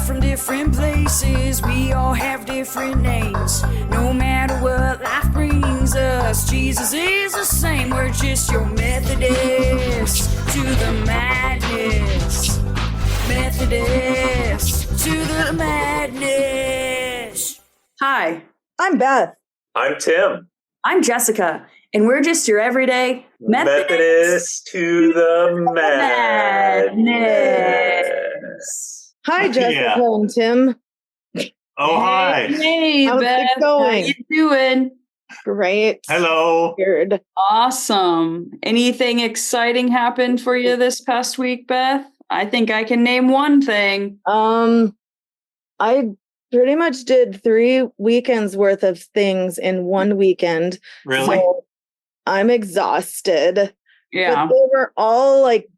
from different places, we all have different names. No matter what life brings us, Jesus is the same. We're just your Methodist to the madness. Methodist to the madness. Hi, I'm Beth. I'm Tim. I'm Jessica, and we're just your everyday Methodist to the madness. Hi, Jessica Yeah. and Tim. Oh, hi. Hey, How's Beth. it going? How you doing? Great. Hello. Weird. Awesome. Anything exciting happened for you this past week, Beth? I think I can name one thing. I pretty much did 3 weekends worth of things in one weekend. Really? So I'm exhausted. Yeah. But they were all like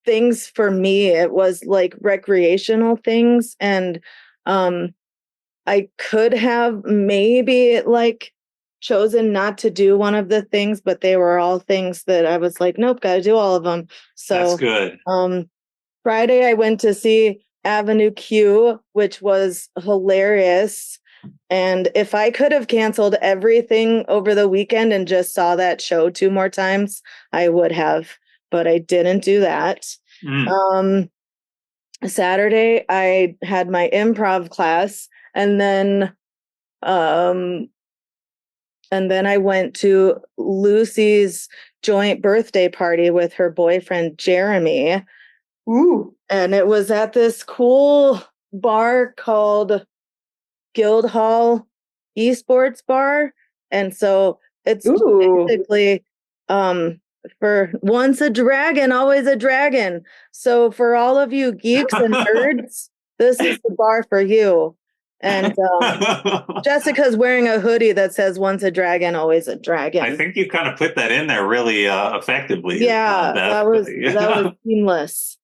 things for me. It was like recreational things. And I could have maybe like chosen not to do one of the things, but they were all things that I was like, nope, gotta do all of them. So That's good. Friday I went to see Avenue Q, which was hilarious. And if I could have canceled everything over the weekend and just saw that show 2 more times, I would have, but I didn't do that. Saturday I had my improv class, and then I went to Lucy's joint birthday party with her boyfriend Jeremy. Ooh. And it was at this cool bar called Guildhall Esports Bar. And so it's basically for once a dragon, always a dragon. So for all of you geeks and nerds, this is the bar for you. And Jessica's wearing a hoodie that says once a dragon, always a dragon. I think you kind of put that in there really effectively. Yeah, Beth. that was seamless.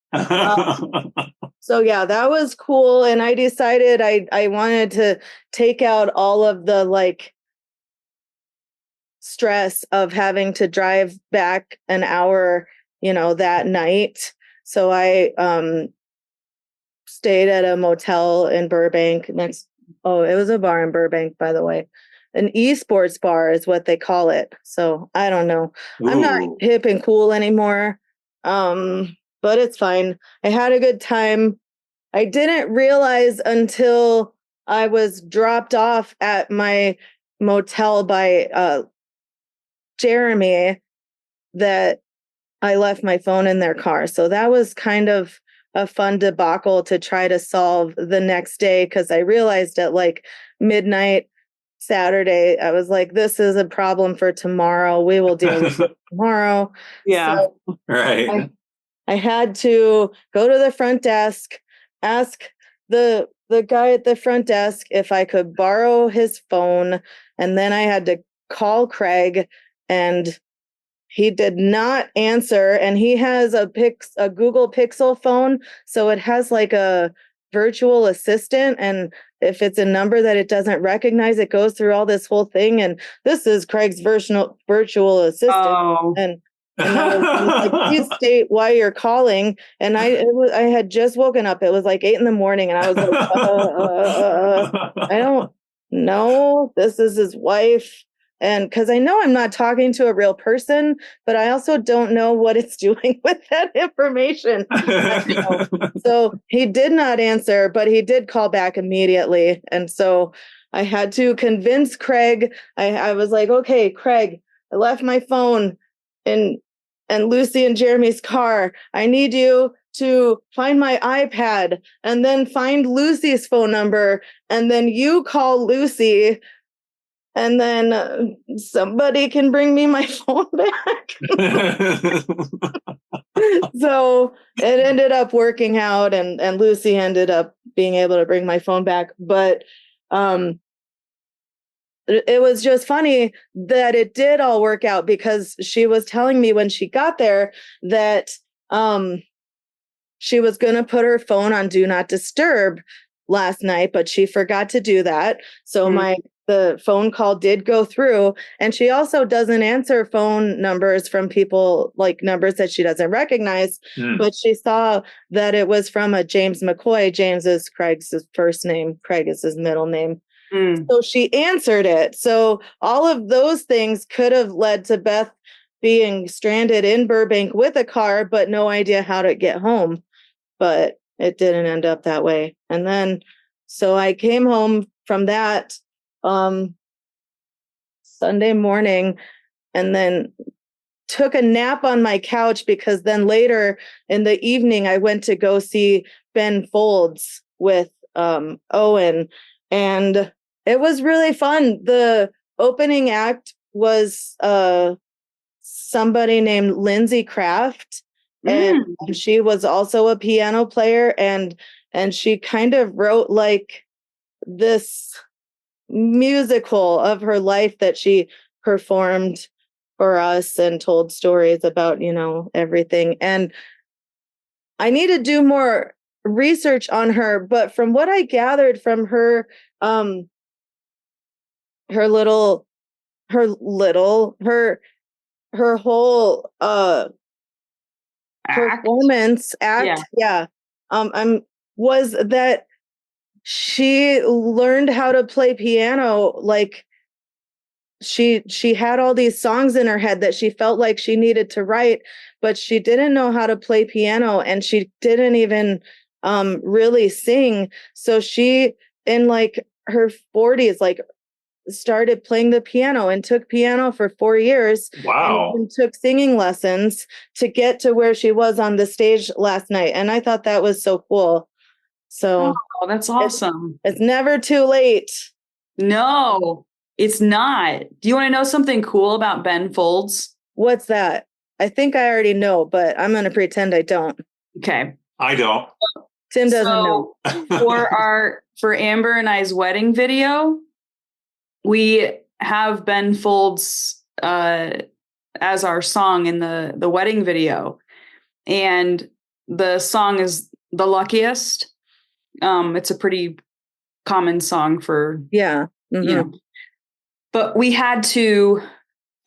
So yeah, that was cool. And I decided I wanted to take out all of the like stress of having to drive back an hour, that night. So I stayed at a motel in Burbank it was a bar in Burbank, by the way. An esports bar is what they call it. So I don't know. Ooh. I'm not hip and cool anymore. But it's fine. I had a good time. I didn't realize until I was dropped off at my motel by Jeremy that I left my phone in their car. So that was kind of a fun debacle to try to solve the next day, because I realized at like midnight Saturday, I was like, this is a problem for tomorrow. We will deal with it tomorrow. Yeah. So right. I had to go to the front desk, ask the guy at the front desk if I could borrow his phone. And then I had to call Craig, and he did not answer. And he has a Google Pixel phone. So it has like a virtual assistant. And if it's a number that it doesn't recognize, it goes through all this whole thing. And this is Craig's virtual assistant. Oh. And I was like, please state why you're calling. And I had just woken up. It was like 8 a.m. and I was like, I don't know. This is his wife. And because I know I'm not talking to a real person, but I also don't know what it's doing with that information. So he did not answer, but he did call back immediately. And so I had to convince Craig. I was like, okay, Craig, I left my phone in Lucy and Jeremy's car. I need you to find my iPad and then find Lucy's phone number. And then you call Lucy, and then somebody can bring me my phone back. So it ended up working out, and Lucy ended up being able to bring my phone back. But it was just funny that it did all work out, because she was telling me when she got there that she was going to put her phone on Do Not Disturb last night, but she forgot to do that. So the phone call did go through, and she also doesn't answer phone numbers from people, like numbers that she doesn't recognize. But she saw that it was from a James McCoy. James is Craig's first name. Craig is his middle name. So she answered it. So all of those things could have led to Beth being stranded in Burbank with a car, but no idea how to get home. But it didn't end up that way. And then, so I came home from that Sunday morning, and then took a nap on my couch, because then later in the evening I went to go see Ben Folds with Owen, and it was really fun. The opening act was somebody named Lindsay Kraft, and she was also a piano player, and she kind of wrote like this musical of her life that she performed for us and told stories about, everything. And I need to do more research on her, but from what I gathered from her her whole performance act, was that she learned how to play piano. Like she had all these songs in her head that she felt like she needed to write, but she didn't know how to play piano, and she didn't even really sing. So she, in like her 40s, like started playing the piano and took piano for 4 years. Wow. And took singing lessons to get to where she was on the stage last night. And I thought that was so cool. So that's awesome. It's never too late. No, it's not. Do you want to know something cool about Ben Folds? What's that? I think I already know, but I'm going to pretend I don't. Okay. I don't. Tim doesn't know. For Amber and I's wedding video, we have Ben Folds as our song in the wedding video. And the song is The Luckiest. It's a pretty common song for, but we had to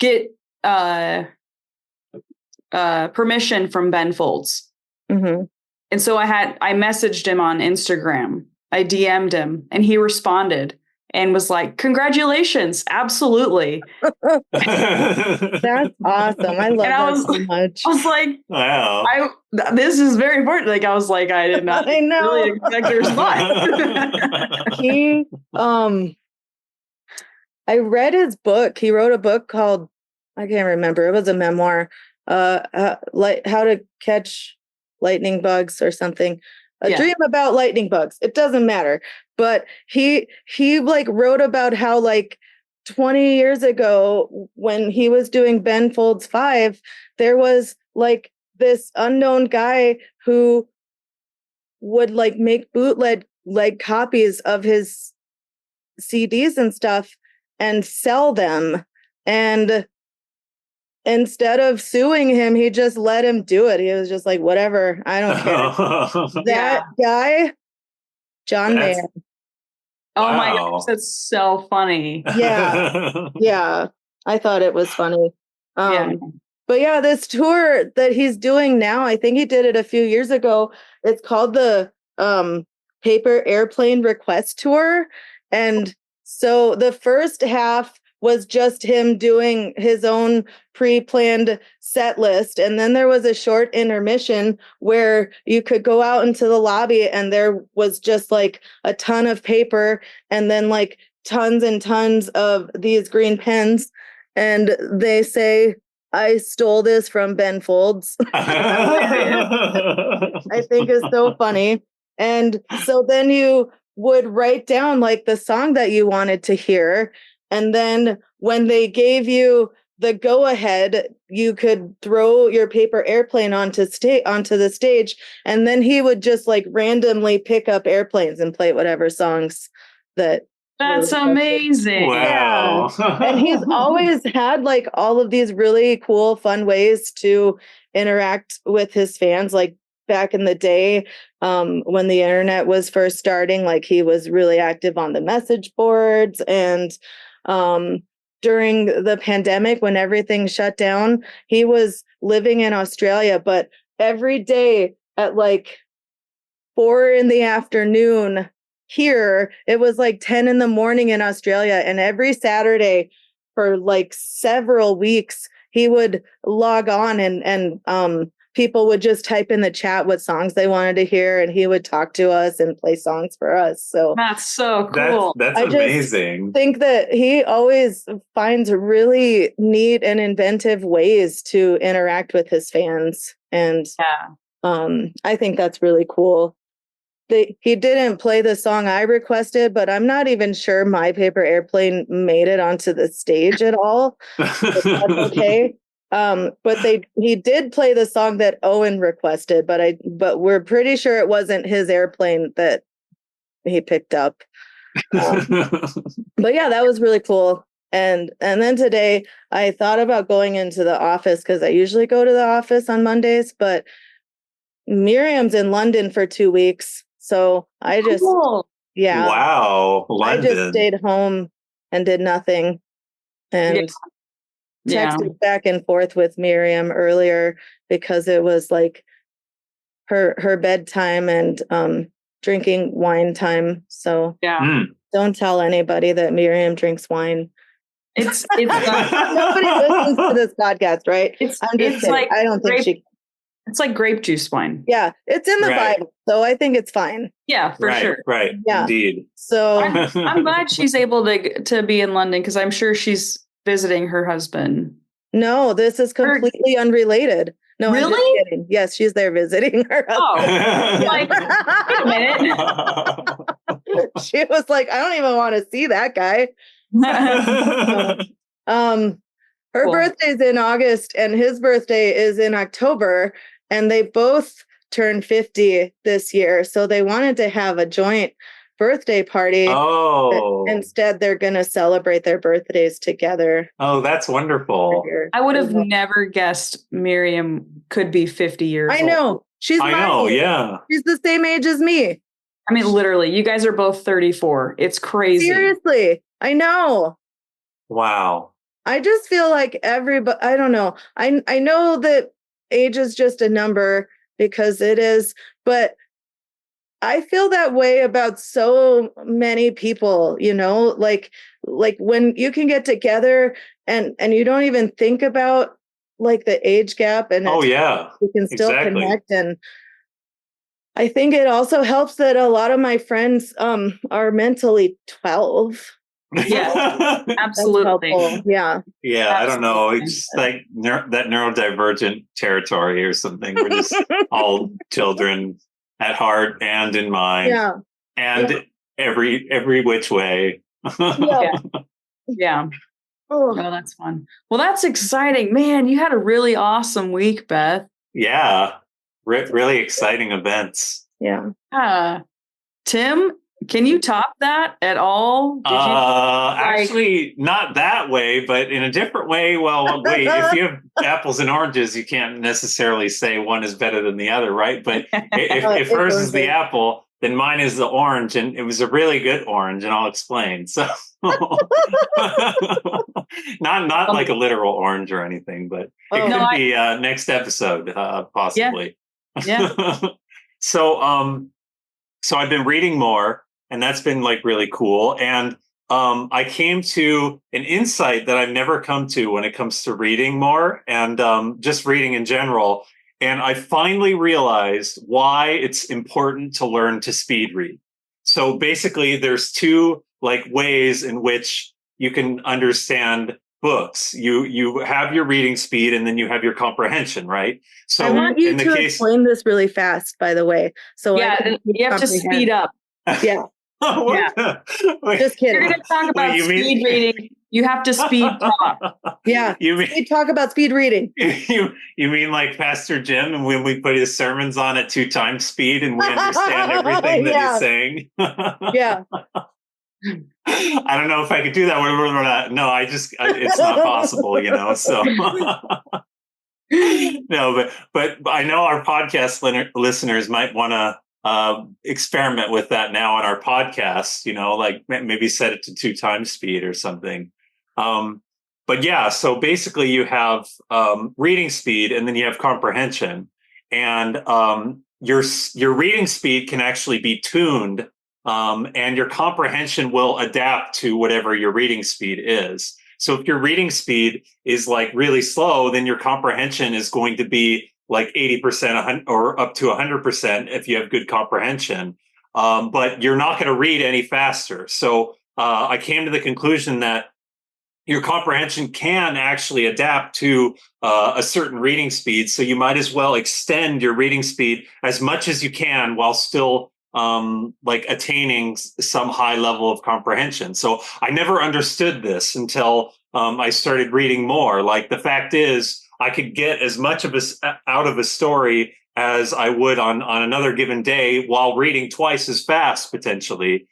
get permission from Ben Folds. And so I messaged him on Instagram. I DM'd him, and he responded and was like, "Congratulations. Absolutely." That's awesome. I love that so much. I was like, wow. This is very important. Like, I was like, I did not really expect a response. I read his book. He wrote a book called, I can't remember. It was a memoir, like How to Catch Lightning Bugs or something. A dream about lightning bugs. It doesn't matter. But he like wrote about how like 20 years ago, when he was doing Ben Folds 5, there was like this unknown guy who would like make bootleg copies of his CDs and stuff and sell them. And instead of suing him, he just let him do it. He was just like, whatever, I don't care. That guy, John Mayer. Oh my gosh, that's so funny. Yeah. I thought it was funny. But yeah, this tour that he's doing now, I think he did it a few years ago. It's called the Paper Airplane Request Tour. And so the first half was just him doing his own pre-planned set list. And then there was a short intermission where you could go out into the lobby, and there was just like a ton of paper, and then like tons and tons of these green pens. And they say, "I stole this from Ben Folds." I think is so funny. And so then you would write down like the song that you wanted to hear. And then when they gave you the go ahead, you could throw your paper airplane onto the stage. And then he would just like randomly pick up airplanes and play whatever songs that. That's amazing. Wow. Yeah. And he's always had like all of these really cool, fun ways to interact with his fans. Like back in the day, when the internet was first starting. Like he was really active on the message boards, and during the pandemic when everything shut down, he was living in Australia, but every day at like 4 p.m. here, it was like 10 a.m. in Australia. And every Saturday for like several weeks, he would log on and people would just type in the chat what songs they wanted to hear, and he would talk to us and play songs for us. So That's so cool. That's I just amazing. think that he always finds really neat and inventive ways to interact with his fans. And I think that's really cool. He didn't play the song I requested, but I'm not even sure My Paper Airplane made it onto the stage at all. But that's okay. But he did play the song that Owen requested, but we're pretty sure it wasn't his airplane that he picked up. But yeah, that was really cool. And then today I thought about going into the office because I usually go to the office on Mondays, but Miriam's in London for 2 weeks. So I just, yeah. Wow. London. I just stayed home and did nothing and texted back and forth with Miriam earlier because it was like her bedtime and drinking wine time. So don't tell anybody that Miriam drinks wine. It's Nobody listens to this podcast, right? I'm just kidding. like I don't think she. It's like grape juice wine. Yeah, it's in the Bible, so I think it's fine. Yeah, for sure. Right. Yeah. Indeed. So I'm glad she's able to be in London because I'm sure she's visiting her husband. No, this is completely unrelated. No, really? I'm just kidding. Yes, she's there visiting her husband. Oh, like, wait a minute. She was like, I don't even want to see that guy. Her birthday's in August and his birthday is in October, and they both turned 50 this year. So they wanted to have a joint birthday party. Oh. Instead, they're going to celebrate their birthdays together. Oh, that's wonderful. I would have never guessed Miriam could be 50 years old. I know. She's yeah. She's the same age as me. I mean, literally, you guys are both 34. It's crazy. Seriously. I know. Wow. I just feel like everybody, I don't know. I know that age is just a number because it is, but I feel that way about so many people, you know, like when you can get together and you don't even think about like the age gap and you can still connect. And I think it also helps that a lot of my friends are mentally 12. Yeah, absolutely. Yeah. Yeah, absolutely. I don't know. It's like that neurodivergent territory or something. We're just all children at heart and in mind. Yeah. And every which way. Yeah. Oh, that's fun. Well, that's exciting. Man, you had a really awesome week, Beth. Yeah. Really exciting events. Yeah. Tim, can you top that at all? Actually, not that way, but in a different way. Well, wait, if you have apples and oranges, you can't necessarily say one is better than the other, right? But if hers is the apple, then mine is the orange, and it was a really good orange, and I'll explain. So, not like a literal orange or anything, but it could be next episode, possibly. Yeah. So I've been reading more. And that's been like really cool. And I came to an insight that I've never come to when it comes to reading more and just reading in general. And I finally realized why it's important to learn to speed read. So basically, there's two like ways in which you can understand books. You have your reading speed and then you have your comprehension, right? So I want you to explain this really fast, by the way. So you have to speed up. Yeah. Just kidding. You're going to talk about speed reading. You have to speed talk. Yeah. We talk about speed reading. You mean like Pastor Jim, and when we put his sermons on at 2 times speed and we understand everything that he's saying? Yeah. I don't know if I could do that. No, it's not possible, you know. So No, but I know our podcast listeners might want to experiment with that now on our podcast. Like maybe set it to 2 times speed or something. Um, but yeah, so basically you have reading speed, and then you have comprehension, and your reading speed can actually be tuned, and your comprehension will adapt to whatever your reading speed is. So if your reading speed is like really slow, then your comprehension is going to be like 80% or up to 100% if you have good comprehension. But you're not going to read any faster. So I came to the conclusion that your comprehension can actually adapt to a certain reading speed. So you might as well extend your reading speed as much as you can while still like attaining some high level of comprehension. So I never understood this until I started reading more. Like the fact is, I could get as much of out of a story as I would on another given day while reading twice as fast potentially.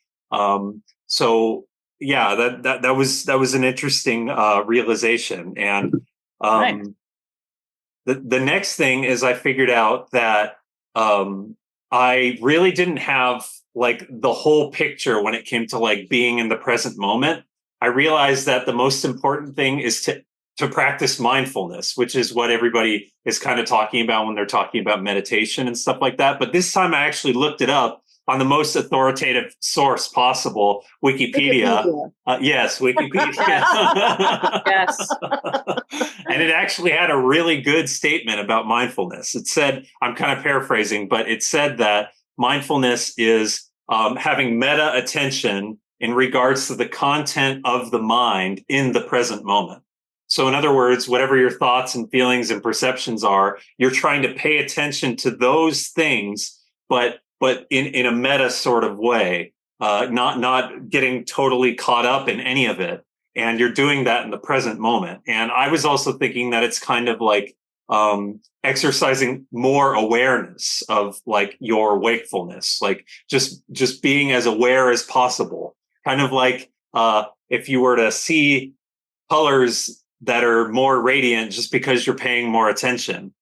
So yeah, that was an interesting realization. And Right. the next thing is I figured out that I really didn't have like the whole picture when it came to like being in the present moment. I realized that the most important thing is to practice mindfulness, which is what everybody is kind of talking about when they're talking about meditation and stuff like that. But this time I actually looked it up on the most authoritative source possible, Wikipedia. Yes, Wikipedia. Yes. And it actually had a really good statement about mindfulness. It said, I'm kind of paraphrasing, but it said that mindfulness is having meta attention in regards to the content of the mind in the present moment. So in other words, whatever your thoughts and feelings and perceptions are, you're trying to pay attention to those things, but in a meta sort of way, not getting totally caught up in any of it. And you're doing that in the present moment. And I was also thinking that it's kind of like exercising more awareness of like your wakefulness, like just being as aware as possible. Kind of like if you were to see colors that are more radiant just because you're paying more attention.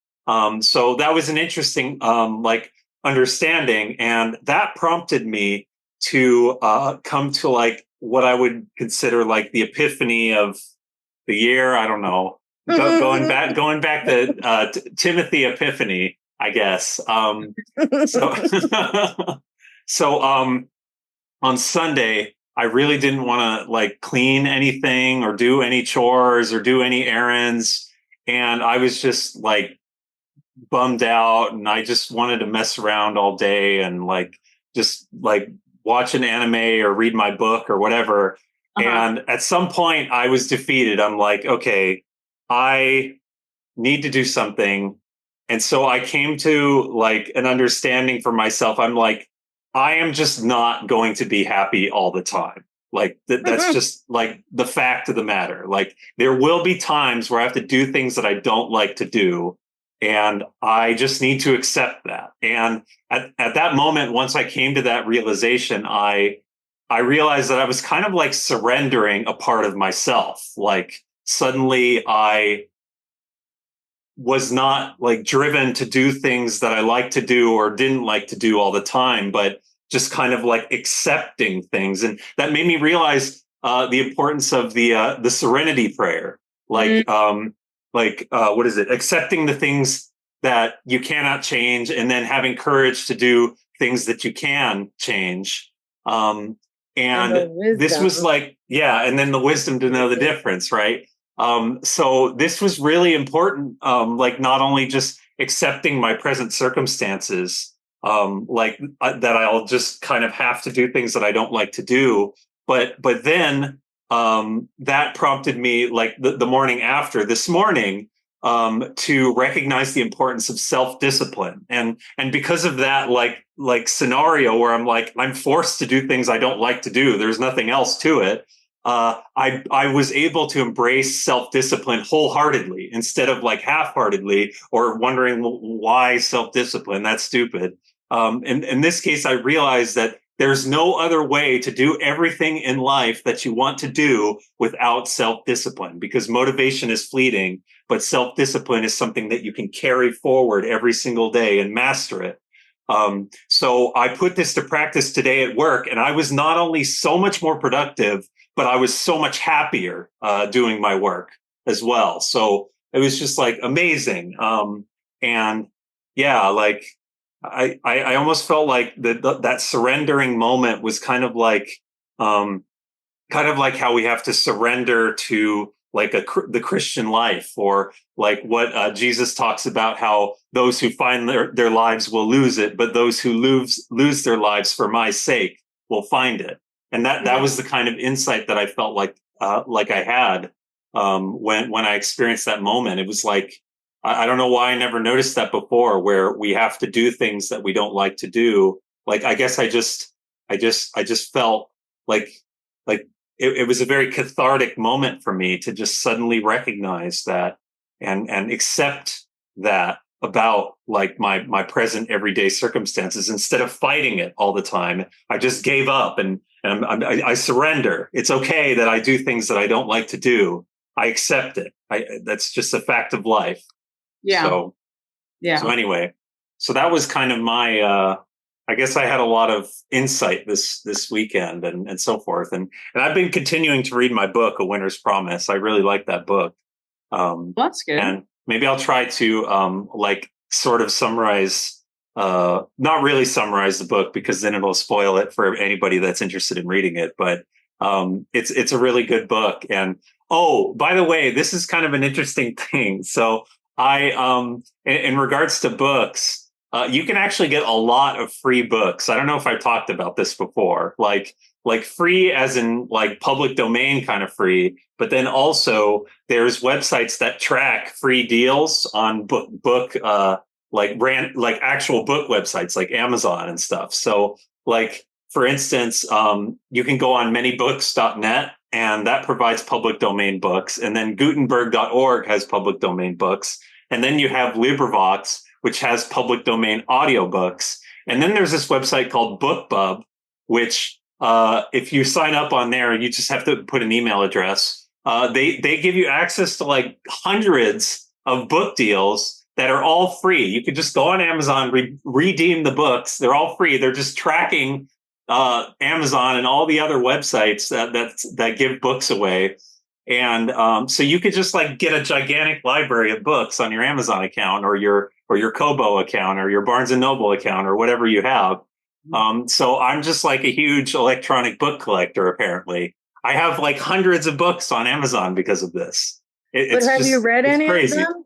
So that was an interesting like understanding, and that prompted me to come to like what I would consider like the epiphany of the year. I don't know, going back to Timothy Epiphany, I guess. So so on Sunday, I really didn't want to like clean anything or do any chores or do any errands, and I was just like bummed out, and I just wanted to mess around all day and like just like watch an anime or read my book or whatever. And at some point I was defeated. I'm like, okay, I need to do something. And so I came to like an understanding for myself. I'm like, I am just not going to be happy all the time. Like that's just like the fact of the matter. Like there will be times where I have to do things that I don't like to do. And I just need to accept that. And at that moment, once I came to that realization, I realized that I was kind of like surrendering a part of myself. Like suddenly I was not like driven to do things that I like to do or didn't like to do all the time, but just kind of like accepting things. And that made me realize the importance of the serenity prayer. Like, what is it? Accepting the things that you cannot change, and then having courage to do things that you can change. And this was like, yeah, and then the wisdom to know the difference, right? So this was really important, like not only just accepting my present circumstances, that I'll just kind of have to do things that I don't like to do, but then that prompted me like the morning after this morning to recognize the importance of self-discipline. And because of that, like scenario where I'm forced to do things I don't like to do, there's nothing else to it. I was able to embrace self-discipline wholeheartedly instead of like half-heartedly or wondering why self-discipline, that's stupid. In this case, I realized that there's no other way to do everything in life that you want to do without self-discipline, because motivation is fleeting, but self-discipline is something that you can carry forward every single day and master it. So I put this to practice today at work, and I was not only so much more productive, but I was so much happier doing my work as well. So it was just like amazing. And yeah, like I almost felt like that surrendering moment was kind of like how we have to surrender to like the Christian life, or like what Jesus talks about, how those who find their lives will lose it, but those who lose their lives for my sake will find it. And that was the kind of insight that I felt like I had when I experienced that moment. It was like, I don't know why I never noticed that before, where we have to do things that we don't like to do. Like, I guess I just felt like it was a very cathartic moment for me to just suddenly recognize that and accept that about like my present everyday circumstances, instead of fighting it all the time. I just gave up and I surrender. It's okay that I do things that I don't like to do. I accept it. That's just a fact of life. Yeah. So anyway, so that was kind of my, I guess I had a lot of insight this weekend and so forth. And I've been continuing to read my book, A Winter's Promise. I really like that book. That's good. And maybe I'll try to like sort of summarize, not really summarize the book, because then it'll spoil it for anybody that's interested in reading it. But it's a really good book. And oh, by the way, this is kind of an interesting thing. So in regards to books, you can actually get a lot of free books. I don't know if I've talked about this before, like free as in like public domain kind of free, but then also there's websites that track free deals on book like actual book websites like Amazon and stuff. So like, for instance, you can go on manybooks.net, and that provides public domain books. And then Gutenberg.org has public domain books. And then you have LibriVox, which has public domain audiobooks. And then there's this website called BookBub, which if you sign up on there, you just have to put an email address. They give you access to like hundreds of book deals that are all free. You could just go on Amazon, redeem the books. They're all free. They're just tracking Amazon and all the other websites that give books away. And so you could just like get a gigantic library of books on your Amazon account, or your Kobo account, or your Barnes and Noble account, or whatever you have. So I'm just like a huge electronic book collector. Apparently, I have like hundreds of books on Amazon because of this. But have you read any crazy. of them?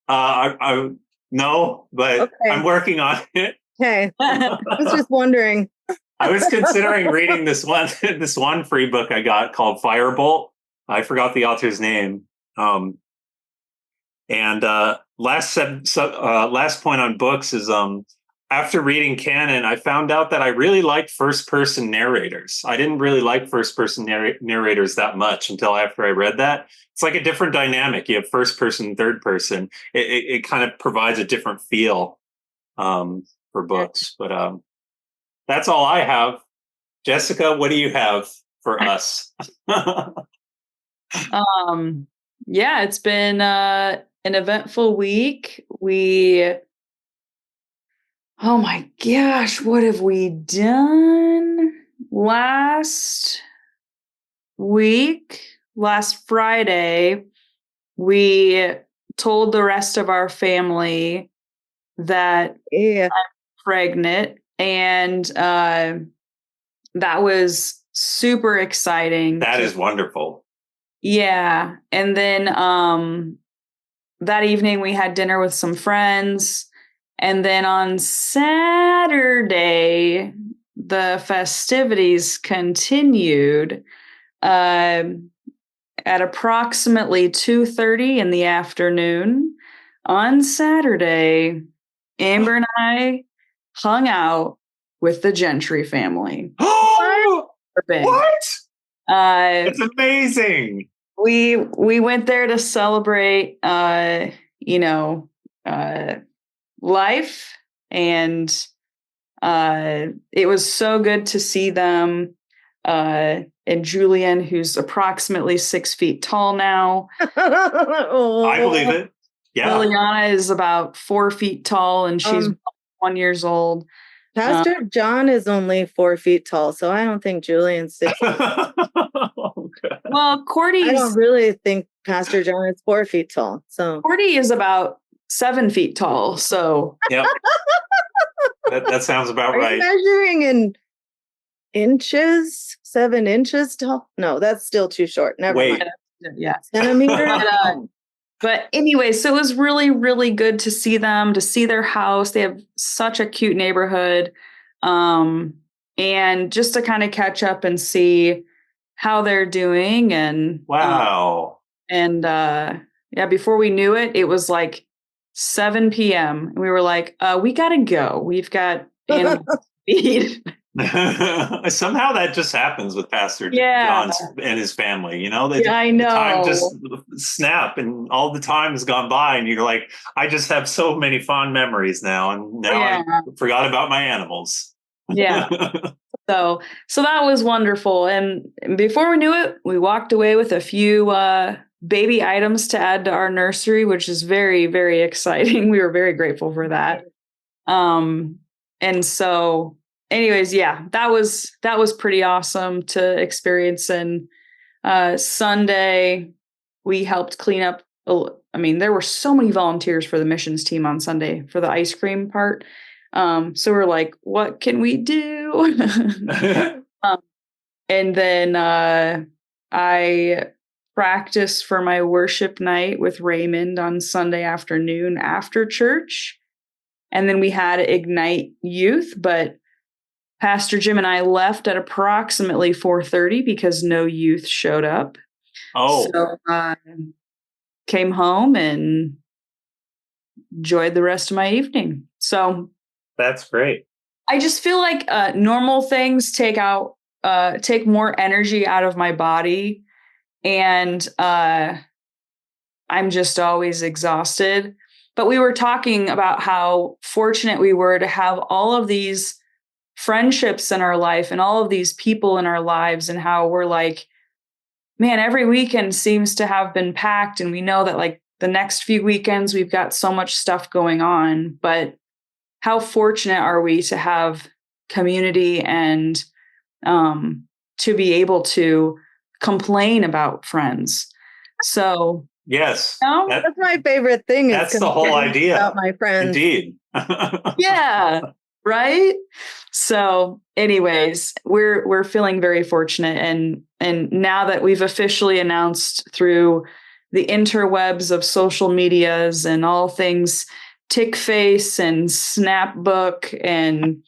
I no, but okay. I'm working on it. Okay, I was just wondering. I was considering reading this one free book I got called Firebolt. I forgot the author's name. And last point on books is after reading canon, I found out that I really liked first-person narrators. I didn't really like first-person narrators that much until after I read that. It's like a different dynamic. You have first-person, third-person. It kind of provides a different feel for books. But that's all I have. Jessica, what do you have for us? Yeah, it's been an eventful week. Oh my gosh, what have we done? Last Friday, we told the rest of our family that I'm pregnant, and that was super exciting. That is wonderful. Yeah. And then that evening we had dinner with some friends. And then on Saturday, the festivities continued at approximately 2:30 in the afternoon. On Saturday, Amber and I hung out with the Gentry family. What? It's amazing. We went there to celebrate, life, and It was so good to see them. And Julian, who's approximately 6 feet tall now. I believe it. Yeah. Liliana is about 4 feet tall, and she's 1 year old. Pastor John is only 4 feet tall, so I don't think Julian's 6 feet. Well, I don't really think Pastor John is 4 feet tall. So Cordy is about 7 feet tall. So yep. That sounds about right. Measuring in inches, 7 inches tall? No, that's still too short. Never mind. Yeah. Centimeters? But anyway, so it was really, really good to see them, to see their house. They have such a cute neighborhood. And just to kind of catch up and see how they're doing. And wow. Before we knew it, it was like 7 p.m. And we were like, we got to go. We've got animals to feed. Somehow that just happens with Pastor John and his family. I know. The time just snap, and all the time has gone by, and you're like, I just have so many fond memories now, and now I forgot about my animals. Yeah. So that was wonderful, and before we knew it, we walked away with a few baby items to add to our nursery, which is very, very exciting. We were very grateful for that. And so. Anyways, that was pretty awesome to experience. And Sunday, we helped clean up. There were so many volunteers for the missions team on Sunday for the ice cream part. So we're like, what can we do? And then I practiced for my worship night with Raymond on Sunday afternoon after church. And then we had Ignite Youth, but Pastor Jim and I left at approximately 4:30 because no youth showed up. Oh. So came home and enjoyed the rest of my evening. So that's great. I just feel like normal things take more energy out of my body, and I'm just always exhausted. But we were talking about how fortunate we were to have all of these friendships in our life and all of these people in our lives, and how we're like, man, every weekend seems to have been packed, and we know that like the next few weekends we've got so much stuff going on, but how fortunate are we to have community and to be able to complain about friends. So yes, that's my favorite thing. That's the whole idea about my friends. Indeed. Yeah. Right. So anyways, we're feeling very fortunate. And now that we've officially announced through the interwebs of social medias and all things TickFace and Snapbook and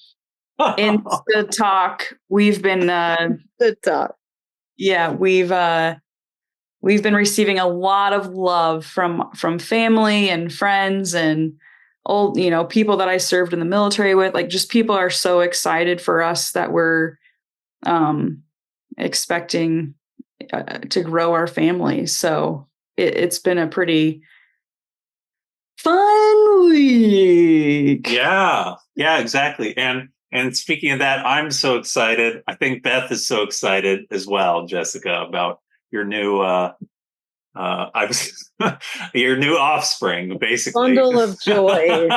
InstaTalk, we've been we've been receiving a lot of love from family and friends and old, people that I served in the military with. Like, just people are so excited for us that we're expecting to grow our family. So it's been a pretty fun week. Yeah, exactly. And speaking of that, I'm so excited. I think Beth is so excited as well, Jessica, about your new your new offspring, basically. Bundle of joy.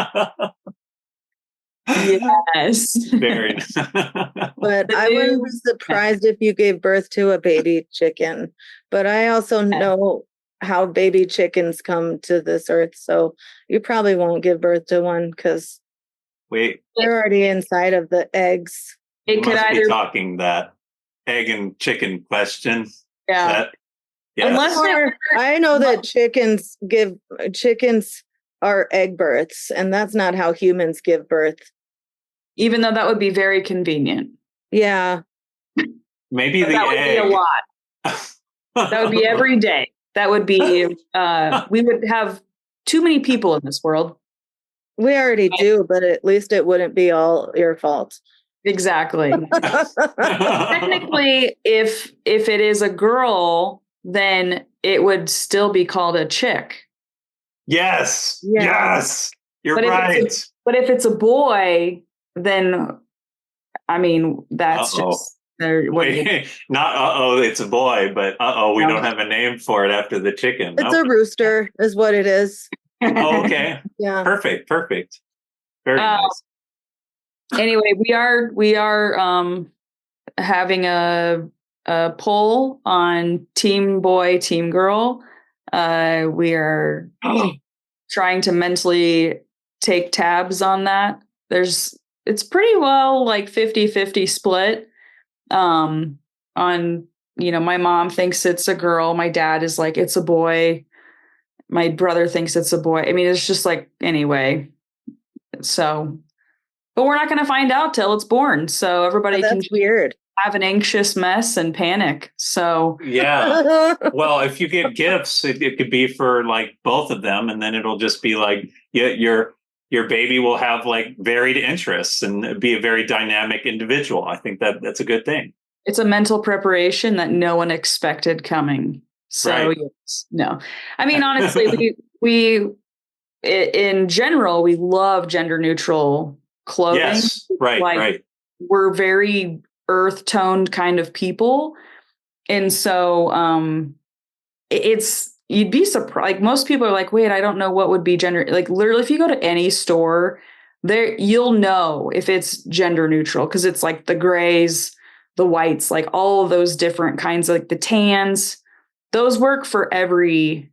Yes. Very. But I wouldn't be surprised if you gave birth to a baby chicken. But I also know how baby chickens come to this earth, so you probably won't give birth to one because they're already inside of the eggs. It could either be talking that egg and chicken question. Yeah. Unless I know that chickens are egg births, and that's not how humans give birth. Even though that would be very convenient. Yeah. Maybe that would be a lot. That would be every day. That would be we would have too many people in this world. We already do, but at least it wouldn't be all your fault. Exactly. Technically, if it is a girl, then it would still be called a chick. Yes. You're right. But if it's a boy, then I mean, that's Uh-oh. just there. Wait, not it's a boy, but we No. don't have a name for it after the chicken. It's a rooster, is what it is. Oh, okay. Yeah. Perfect. Very nice. Anyway, we are having a poll on team boy, team girl. We are trying to mentally take tabs on that. It's pretty well like 50-50 split. On, my mom thinks it's a girl. My dad is like, it's a boy. My brother thinks it's a boy. I mean, it's just like, anyway. So, but we're not going to find out till it's born. So everybody can weird. have an anxious mess and panic. So yeah. Well, if you get gifts, it could be for like both of them, and then it'll just be like your baby will have like varied interests and be a very dynamic individual. I think that's a good thing. It's a mental preparation that no one expected coming. So right. Yes, no, I mean, honestly, we in general, we love gender neutral clothing. Yes. Right. Right. We're very earth toned kind of people. And so, you'd be surprised. Like most people are like, wait, I don't know what would be gender. Like literally, if you go to any store there, you'll know if it's gender neutral. Cause it's like the grays, the whites, like all of those different kinds of like the tans, those work for every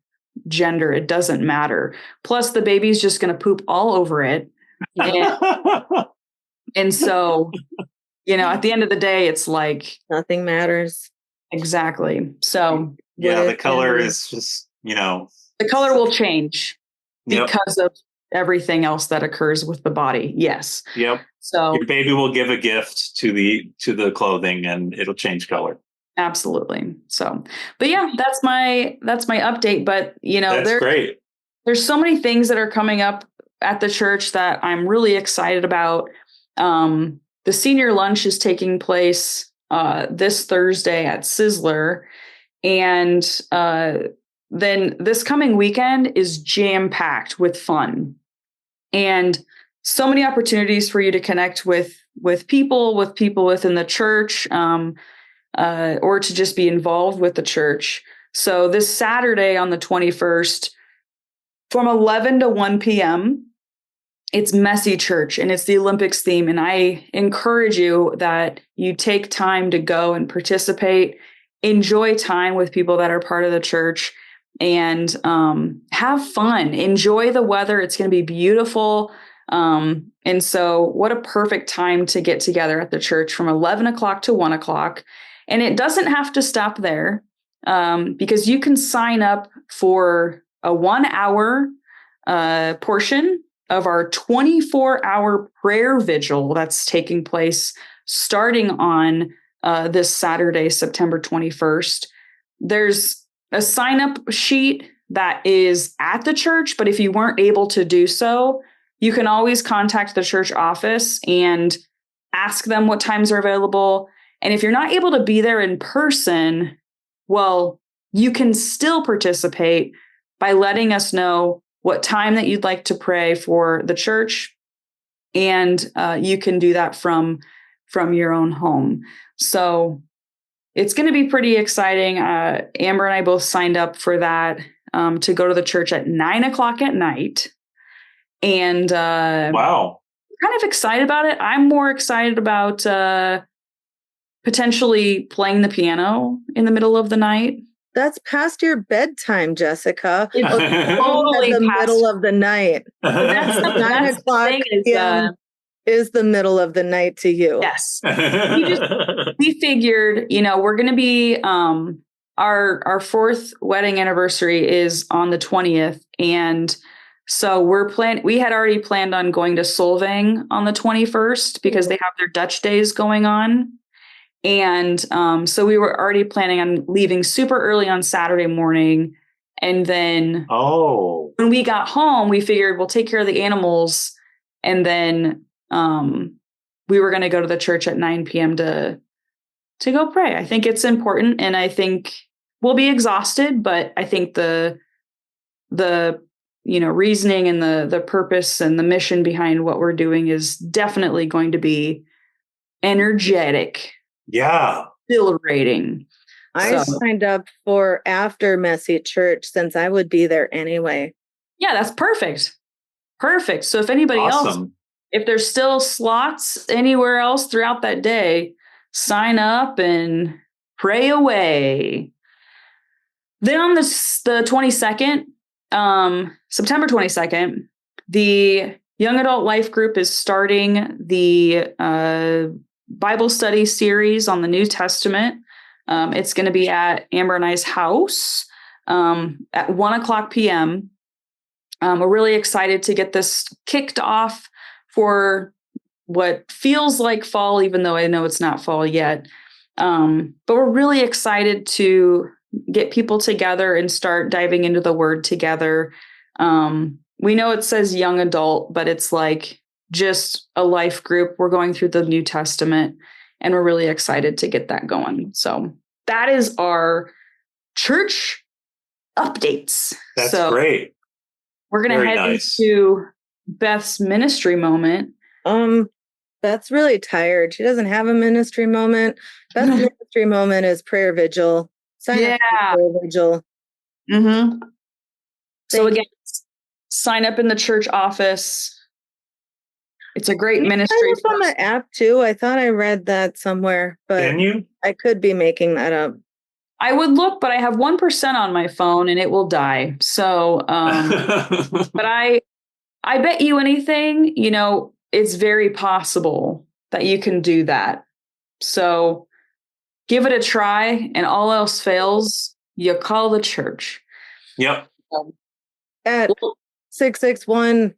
gender. It doesn't matter. Plus the baby's just going to poop all over it. And so, at the end of the day, it's like nothing matters. Exactly. So yeah, the color is just, the color will change because of everything else that occurs with the body. Yes. Yep. So your baby will give a gift to the clothing and it'll change color. Absolutely. So, but yeah, that's my update. But that's great. There's so many things that are coming up at the church that I'm really excited about. The senior lunch is taking place this Thursday at Sizzler. And then this coming weekend is jam-packed with fun. And so many opportunities for you to connect with people within the church, or to just be involved with the church. So this Saturday on the 21st, from 11 to 1 p.m., it's Messy Church and it's the Olympics theme. And I encourage you that you take time to go and participate, enjoy time with people that are part of the church, and have fun. Enjoy the weather. It's going to be beautiful. And so what a perfect time to get together at the church from 11 o'clock to 1 o'clock. And it doesn't have to stop there, because you can sign up for a 1 hour portion of our 24-hour prayer vigil that's taking place starting on this Saturday, September 21st. There's a sign-up sheet that is at the church, but if you weren't able to do so, you can always contact the church office and ask them what times are available. And if you're not able to be there in person, well, you can still participate by letting us know what time that you'd like to pray for the church. And you can do that from your own home. So it's going to be pretty exciting. Amber and I both signed up for that to go to the church at 9 o'clock at night. And wow, kind of excited about it. I'm more excited about potentially playing the piano in the middle of the night. That's past your bedtime, Jessica. It's totally the middle of the night. That's 9 o'clock is the middle of the night to you. Yes. We figured, we're going to be, our fourth wedding anniversary is on the 20th. And so we had already planned on going to Solvang on the 21st because they have their Dutch days going on. And so we were already planning on leaving super early on Saturday morning. And then when we got home, we figured we'll take care of the animals. And then we were going to go to the church at 9 p.m. to go pray. I think it's important. And I think we'll be exhausted, but I think the reasoning and the purpose and the mission behind what we're doing is definitely going to be energetic, Yeah. exhilarating. I So- signed up for after messy church since I would be there anyway. Yeah, that's perfect. Perfect. So if anybody else, Awesome. if there's still slots anywhere else throughout that day, sign up and pray away. Then on the 22nd, September 22nd, the Young Adult Life Group is starting the Bible study series on the New Testament. It's going to be at Amber and I's house at 1:00 p.m. We're really excited to get this kicked off for what feels like fall, even though I know it's not fall yet. But we're really excited to get people together and start diving into the word together. We know it says young adult, but it's like just a life group. We're going through the New Testament, and we're really excited to get that going. So that is our church updates. That's so great. We're going to Very head nice. into Beth's ministry moment. Beth's really tired. She doesn't have a ministry moment. Beth's ministry moment is prayer vigil. Sign up for prayer vigil. Mm-hmm. So Thank again, sign up in the church office. It's a great Can you ministry. sign up on the app too. I thought I read that somewhere, but Can you? I could be making that up. I would look, but I have 1% on my phone and it will die. So, but I bet you anything, it's very possible that you can do that. So give it a try, and all else fails, you call the church. Yep. At 661,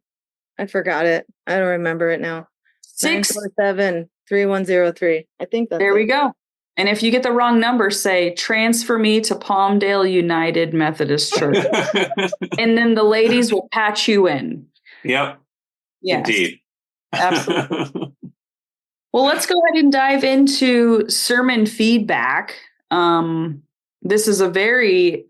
I forgot it. I don't remember it now. 947-3103. I think that's There we go. And if you get the wrong number, say, transfer me to Palmdale United Methodist Church. And then the ladies will patch you in. Yep. Yes. Indeed. Absolutely. Well, let's go ahead and dive into sermon feedback. This is a very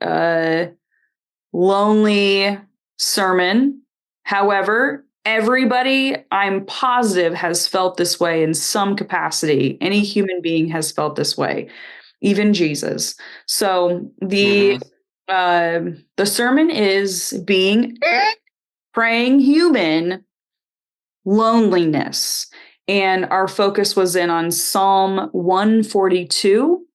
lonely sermon. However, everybody, I'm positive, has felt this way in some capacity. Any human being has felt this way, even Jesus. So the sermon is being praying human loneliness. And our focus was in on Psalm 142.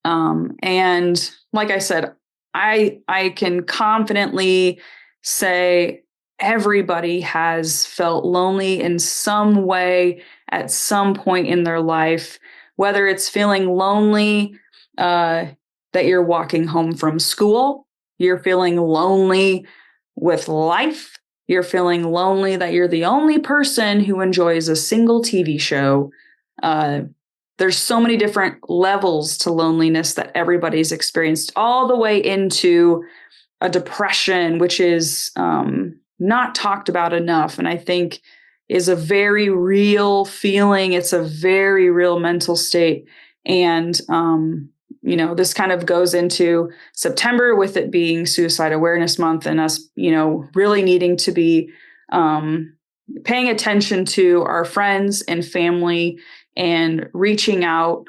And like I said, I can confidently say everybody has felt lonely in some way at some point in their life, whether it's feeling lonely that you're walking home from school, you're feeling lonely with life, you're feeling lonely that you're the only person who enjoys a single TV show. There's so many different levels to loneliness that everybody's experienced, all the way into a depression, which is not talked about enough. And I think is a very real feeling. It's a very real mental state. And, this kind of goes into September with it being Suicide Awareness Month, and us, really needing to be paying attention to our friends and family and reaching out,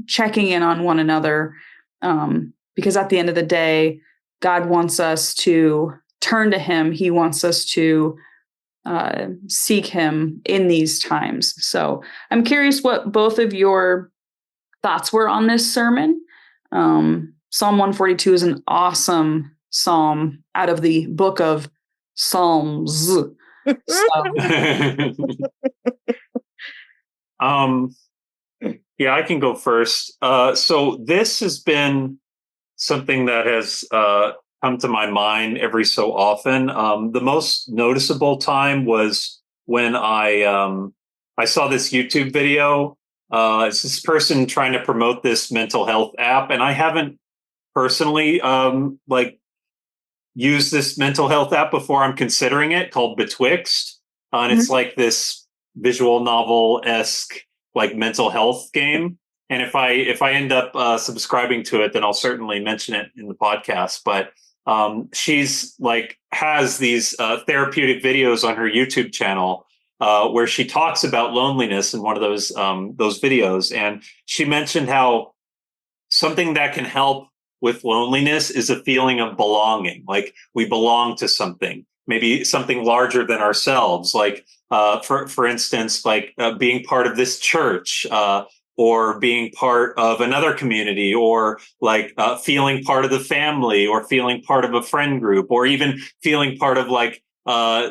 checking in on one another. Because at the end of the day, God wants us to turn to him. He wants us to seek him in these times. So I'm curious what both of your thoughts were on this sermon. Psalm 142 is an awesome psalm out of the book of Psalms. Yeah, I can go first. So this has been something that has come to my mind every so often. The most noticeable time was when I saw this YouTube video. It's this person trying to promote this mental health app, and I haven't personally used this mental health app before. I'm considering it, called Betwixt, and it's like this visual novel-esque like mental health game. And if I end up subscribing to it, then I'll certainly mention it in the podcast. But she's like has these therapeutic videos on her YouTube channel, where she talks about loneliness in one of those videos, and she mentioned how something that can help with loneliness is a feeling of belonging, like we belong to something, maybe something larger than ourselves, like for instance, like being part of this church, or being part of another community, or like feeling part of the family, or feeling part of a friend group, or even feeling part of like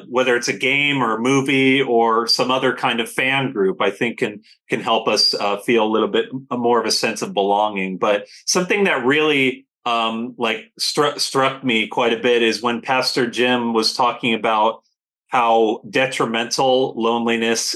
whether it's a game or a movie or some other kind of fan group, I think can help us feel a little bit more of a sense of belonging. But something that really like struck me quite a bit is when Pastor Jim was talking about how detrimental loneliness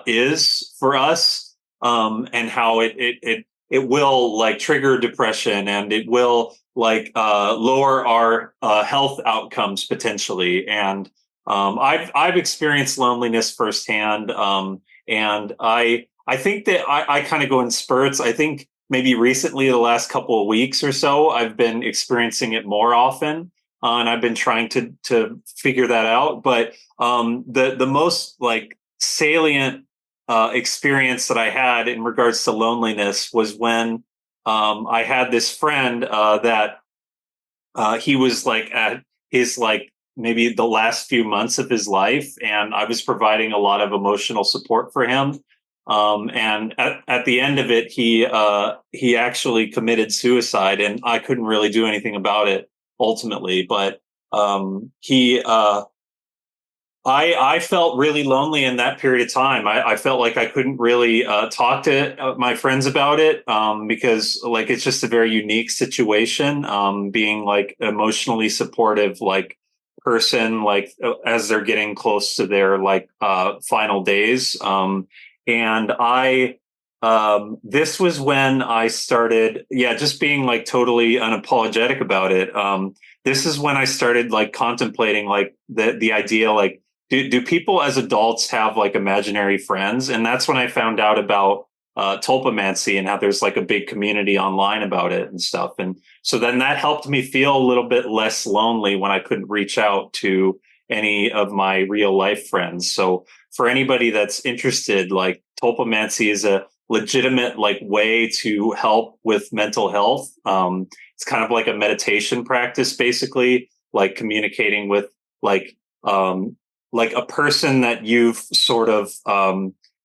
is for us, and how it will like trigger depression, and it will like lower our health outcomes potentially. And I've experienced loneliness firsthand, and I think that I kind of go in spurts. I think maybe recently, the last couple of weeks or so, I've been experiencing it more often, and I've been trying to figure that out. But the most like salient experience that I had in regards to loneliness was when I had this friend that he was like at his like maybe the last few months of his life, and I was providing a lot of emotional support for him. And at the end of it, he actually committed suicide, and I couldn't really do anything about it ultimately. But he I felt really lonely in that period of time. I felt like I couldn't really talk to my friends about it, because like it's just a very unique situation. Being like emotionally supportive, like person, like as they're getting close to their like final days. And I this was when I started, yeah, just being like totally unapologetic about it. This is when I started like contemplating like the idea like, do people as adults have like imaginary friends? And that's when I found out about tulpomancy and how there's like a big community online about it and stuff. And so then that helped me feel a little bit less lonely when I couldn't reach out to any of my real life friends. So for anybody that's interested, like tulpomancy is a legitimate like way to help with mental health. It's kind of like a meditation practice, basically, like communicating with like a person that you've sort of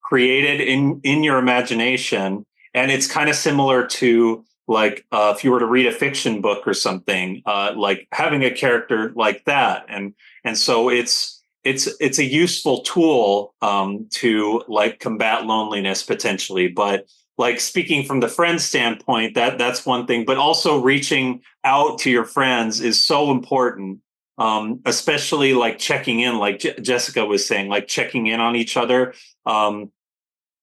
created in your imagination. And it's kind of similar to like if you were to read a fiction book or something, like having a character like that. And so it's a useful tool to like combat loneliness potentially. But like speaking from the friend standpoint, that's one thing, but also reaching out to your friends is so important. Especially like checking in, like Jessica was saying, like checking in on each other.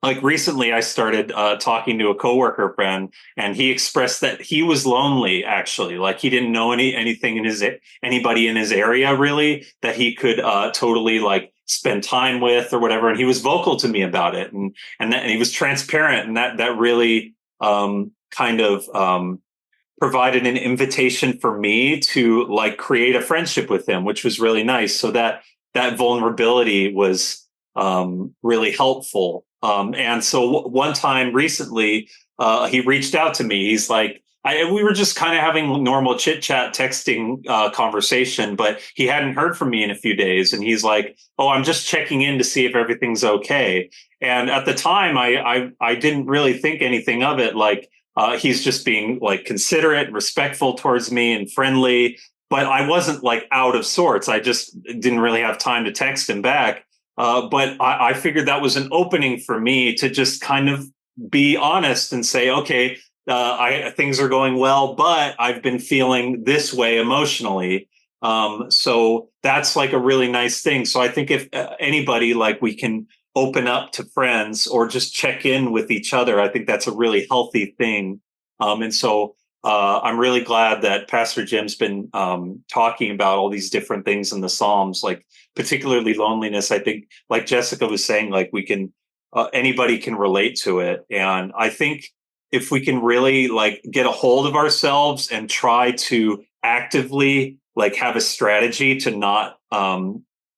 Like recently I started talking to a coworker friend, and he expressed that he was lonely, actually. Like he didn't know anything in anybody in his area really that he could totally like spend time with or whatever. And he was vocal to me about it, and he was transparent, and that really kind of provided an invitation for me to like create a friendship with him, which was really nice. So that vulnerability was really helpful. And so one time recently, he reached out to me. He's like, we were just kind of having normal chit chat texting conversation, but he hadn't heard from me in a few days. And he's like, "Oh, I'm just checking in to see if everything's okay." And at the time, I didn't really think anything of it. Like, he's just being like considerate and respectful towards me and friendly, but I wasn't like out of sorts. I just didn't really have time to text him back. But I figured that was an opening for me to just kind of be honest and say, okay, things are going well, but I've been feeling this way emotionally. So that's like a really nice thing. So I think if anybody, like we can open up to friends or just check in with each other, I think that's a really healthy thing. And so I'm really glad that Pastor Jim's been talking about all these different things in the Psalms, like particularly loneliness. I think, like Jessica was saying, like we can, anybody can relate to it. And I think if we can really like get a hold of ourselves and try to actively like have a strategy to not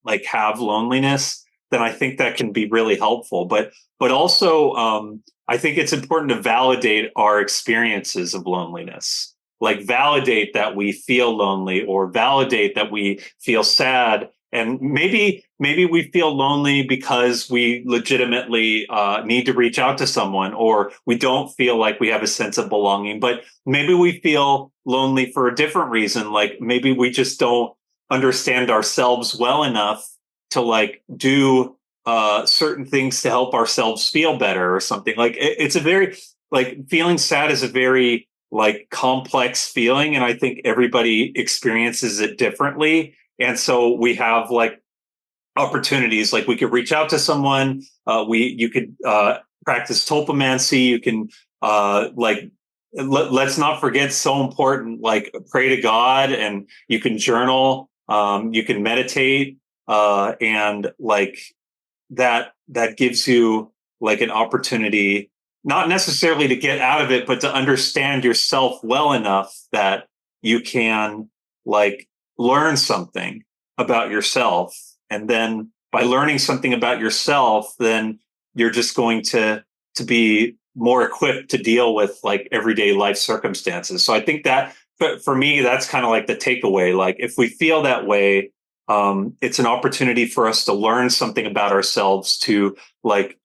like have loneliness, then I think that can be really helpful. But also, I think it's important to validate our experiences of loneliness, like validate that we feel lonely or validate that we feel sad. And maybe we feel lonely because we legitimately need to reach out to someone, or we don't feel like we have a sense of belonging. But maybe we feel lonely for a different reason. Like maybe we just don't understand ourselves well enough to like do certain things to help ourselves feel better or something. Like it's a very like feeling sad is a very like complex feeling, and I think everybody experiences it differently. And so we have like opportunities, like we could reach out to someone. You could practice topomancy. You can let's not forget, so important, like pray to God, and you can journal. You can meditate, and like that gives you like an opportunity, not necessarily to get out of it, but to understand yourself well enough that you can like learn something about yourself. And then by learning something about yourself, then you're just going to be more equipped to deal with like everyday life circumstances. So I think that for me, that's kind of like the takeaway. Like if we feel that way, it's an opportunity for us to learn something about ourselves to like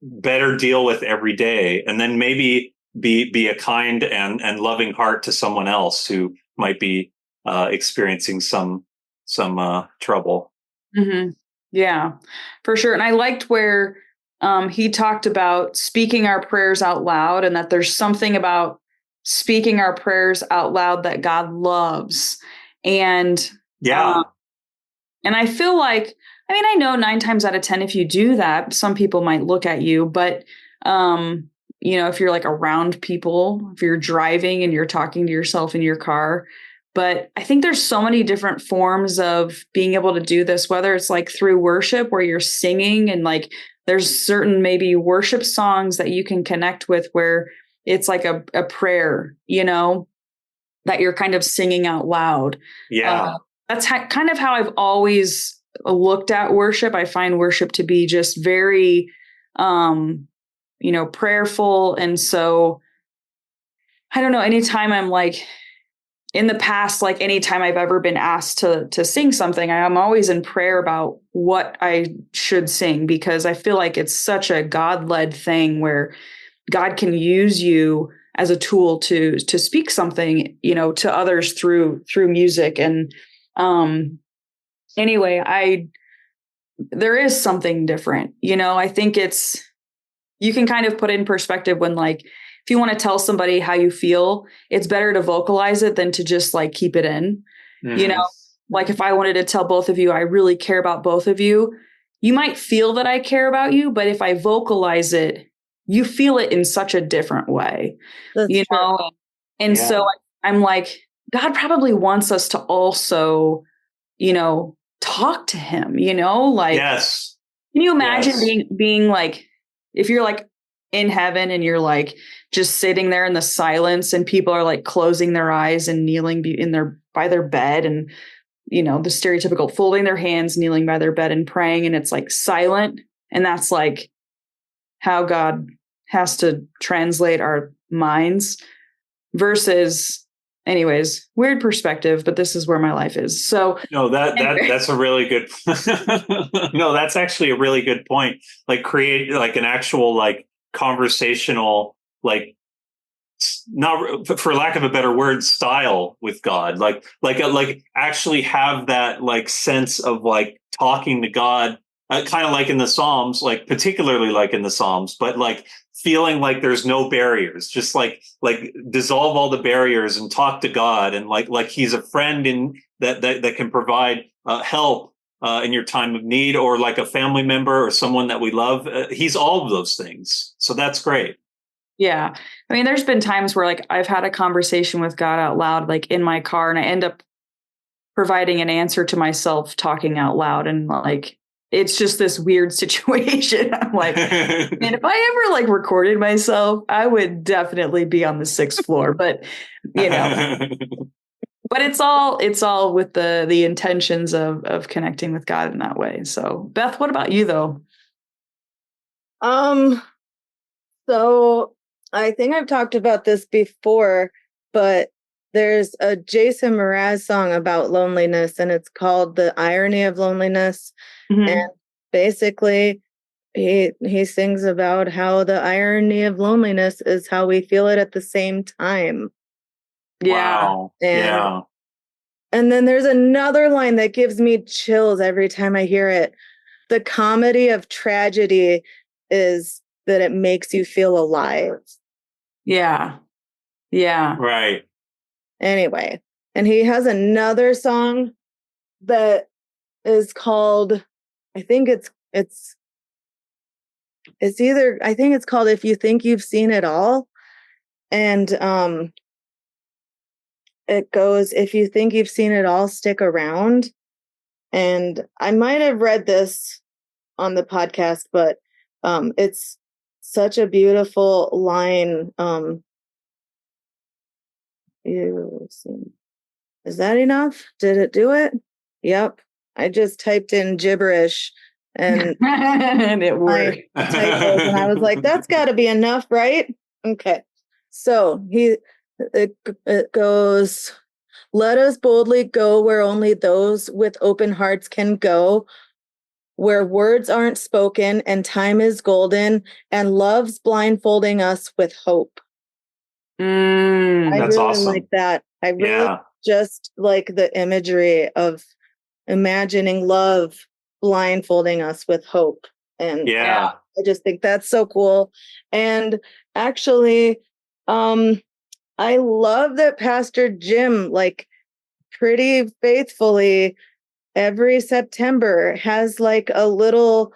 better deal with every day, and then maybe be a kind and loving heart to someone else who might be experiencing some trouble. Mm-hmm. Yeah, for sure. And I liked where he talked about speaking our prayers out loud, and that there's something about speaking our prayers out loud that God loves. And Yeah. And I feel like, I mean, I know 9 times out of 10, if you do that, some people might look at you, but, if you're like around people, if you're driving and you're talking to yourself in your car, but I think there's so many different forms of being able to do this, whether it's like through worship where you're singing, and like there's certain maybe worship songs that you can connect with where it's like a prayer, that you're kind of singing out loud. Yeah. That's kind of how I've always looked at worship. I find worship to be just very, prayerful. And so I don't know, anytime I'm like in the past, like anytime I've ever been asked to sing something, I'm always in prayer about what I should sing, because I feel like it's such a God-led thing where God can use you as a tool to speak something, to others through music. And anyway, there is something different, I think you can kind of put it in perspective when like, if you want to tell somebody how you feel, it's better to vocalize it than to just like keep it in, like if I wanted to tell both of you, I really care about both of you, you might feel that I care about you, but if I vocalize it, you feel it in such a different way, That's true. And so I'm like, God probably wants us to also, talk to him, like, Yes. can you imagine being like, if you're like in heaven and you're like just sitting there in the silence and people are like closing their eyes and kneeling by their bed, and, the stereotypical folding their hands, kneeling by their bed and praying, and it's like silent. And that's like how God has to translate our minds versus, anyways, weird perspective, but this is where my life is. So no, that's a really good, no, that's actually a really good point. Like create like an actual, like conversational, like not for lack of a better word, style with God, like actually have that like sense of like talking to God, kind of like in the Psalms, like particularly like in the Psalms, but like feeling like there's no barriers, just like dissolve all the barriers and talk to God, and like he's a friend in that can provide help in your time of need, or like a family member or someone that we love. He's all of those things. So that's great. Yeah. I mean, there's been times where like I've had a conversation with God out loud, like in my car, and I end up providing an answer to myself talking out loud. And like, it's just this weird situation. I'm like, and if I ever like recorded myself, I would definitely be on the 6th floor, but but But it's all with the intentions of connecting with God in that way. So Beth, what about you though? So I think I've talked about this before, but there's a Jason Mraz song about loneliness, and it's called The Irony of Loneliness. Mhm. And basically he sings about how the irony of loneliness is how we feel it at the same time. Yeah. Wow. And Yeah. and then there's another line that gives me chills every time I hear it. The comedy of tragedy is that it makes you feel alive. Yeah. Yeah. Right. Anyway, and he has another song that is called, I think it's either, I think it's called If You Think You've Seen It All. And it goes, if you think you've seen it all, stick around. And I might have read this on the podcast, but it's such a beautiful line. Is that enough? Did it do it? Yep. I just typed in gibberish and And it I worked. typos, and I was like, that's got to be enough, right? Okay. So it goes, let us boldly go where only those with open hearts can go, where words aren't spoken and time is golden and love's blindfolding us with hope. I That's really awesome. like that. I really just like the imagery of imagining love blindfolding us with hope. And Yeah. I just think that's so cool. And actually, I love that Pastor Jim, like pretty faithfully every September has like a little,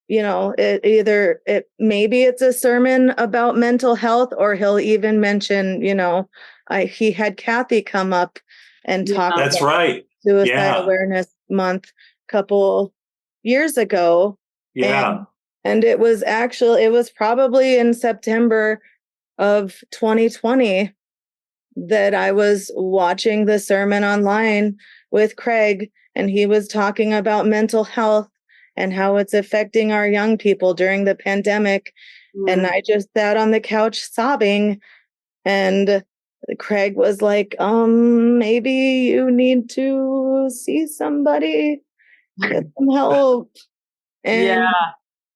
maybe it's a sermon about mental health, or he'll even mention, he had Kathy come up and talk That's about right. Suicide Awareness Month a couple years ago. Yeah. And it was probably in September of 2020 that I was watching the sermon online with Craig, and he was talking about mental health and how it's affecting our young people during the pandemic. And I just sat on the couch sobbing, and Craig was like, maybe you need to see somebody, get some help. And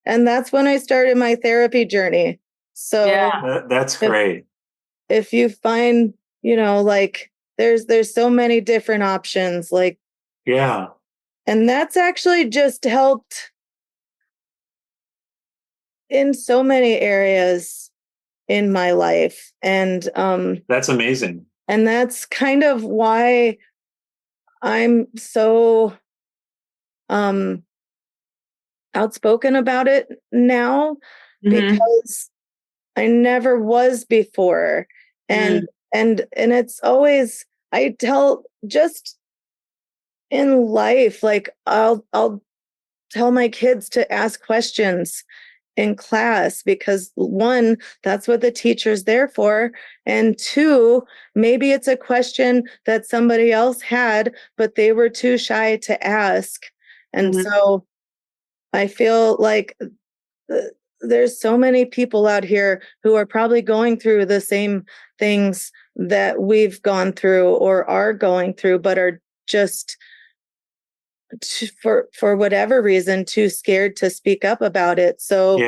that's when I started my therapy journey. So That's great. if you find, like there's so many different options, like, and that's actually just helped in so many areas in my life. And that's amazing. And that's kind of why I'm so outspoken about it now, because I never was before. And it's always, I tell, just in life, like I'll tell my kids to ask questions in class, because one, that's what the teacher's there for. And two, maybe it's a question that somebody else had, but they were too shy to ask. And so I feel like there's so many people out here who are probably going through the same things that we've gone through or are going through, but are just for whatever reason too scared to speak up about it. So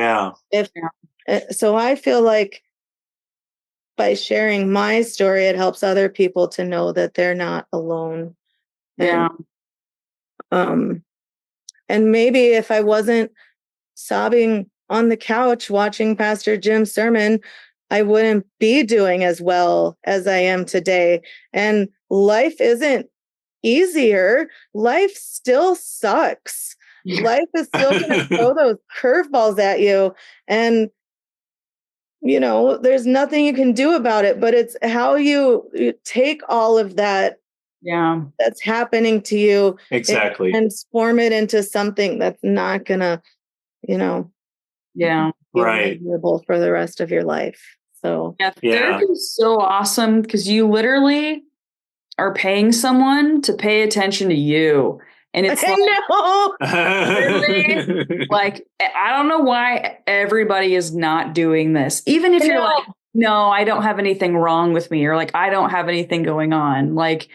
so I feel like by sharing my story, it helps other people to know that they're not alone. And maybe if I wasn't sobbing on the couch watching Pastor Jim's sermon, I wouldn't be doing as well as I am today. And life isn't easier. Life still sucks. Life is still going to throw those curveballs at you. And, there's nothing you can do about it, but it's how you take all of that that's happening to you and transform it into something that's not going to, miserable for the rest of your life. So therapy is so awesome, because you literally are paying someone to pay attention to you. And it's like, really? Like, I don't know why everybody is not doing this. Even if you're like, no, I don't have anything wrong with me, or like, I don't have anything going on. Like,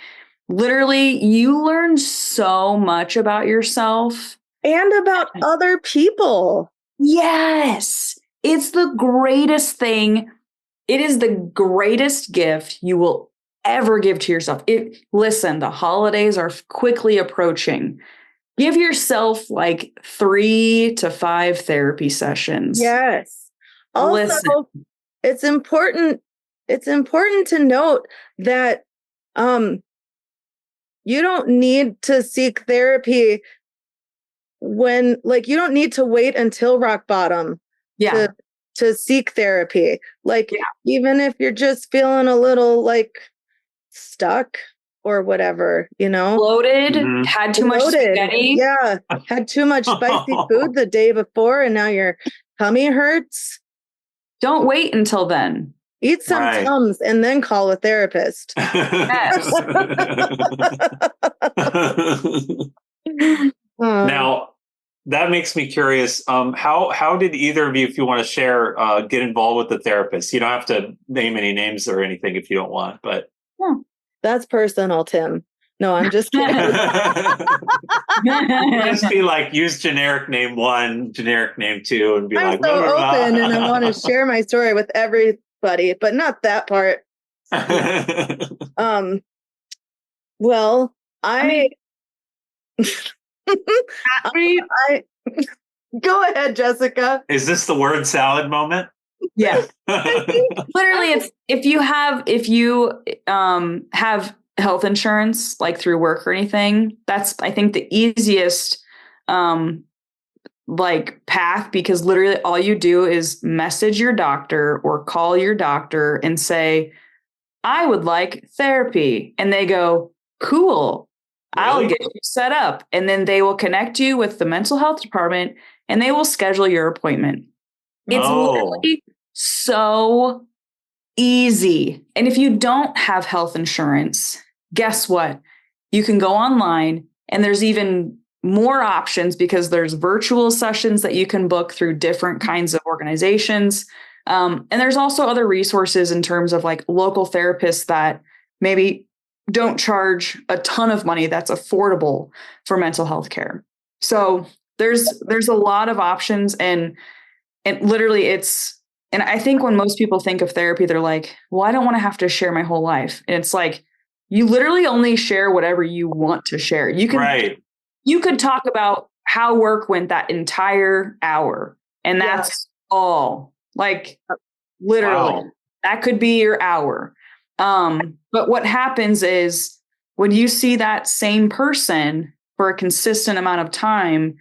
literally, you learn so much about yourself and about other people. Yes. It's the greatest thing. It is the greatest gift you will ever give to yourself. Listen, the holidays are quickly approaching. Give yourself like 3 to 5 therapy sessions. Yes. Also, Listen. it's important to note that you don't need to seek therapy when, like, you don't need to wait until rock bottom to seek therapy. Like, even if you're just feeling a little like stuck or whatever, bloated, had too much spaghetti. Yeah, had too much spicy food the day before and now your tummy hurts. Don't wait until then. Eat some Tums and then call a therapist. Yes. Now, that makes me curious. How did either of you, if you want to share, get involved with the therapist? You don't have to name any names or anything if you don't want, but that's personal, Tim. No, I'm just kidding. Just be like, use generic name 1, generic name 2, and be I'm like, so blah, blah, blah. open and I want to share my story with everybody, but not that part. Well, I go ahead, Jessica. Is this the word salad moment? Yeah. Literally, it's if you have health insurance, like through work or anything, that's, I think, the easiest like path, because literally all you do is message your doctor or call your doctor and say, I would like therapy. And they go, cool, really? I'll get you set up. And then they will connect you with the mental health department and they will schedule your appointment. It's literally so easy. And if you don't have health insurance, guess what? You can go online and there's even more options because there's virtual sessions that you can book through different kinds of organizations. And there's also other resources in terms of like local therapists that maybe don't charge a ton of money that's affordable for mental health care. So there's a lot of options, and literally and I think when most people think of therapy, they're like, well, I don't want to have to share my whole life. And it's like, you literally only share whatever you want to share. You could talk about how work went that entire hour, and that's all. Like, literally, that could be your hour. But what happens is when you see that same person for a consistent amount of time,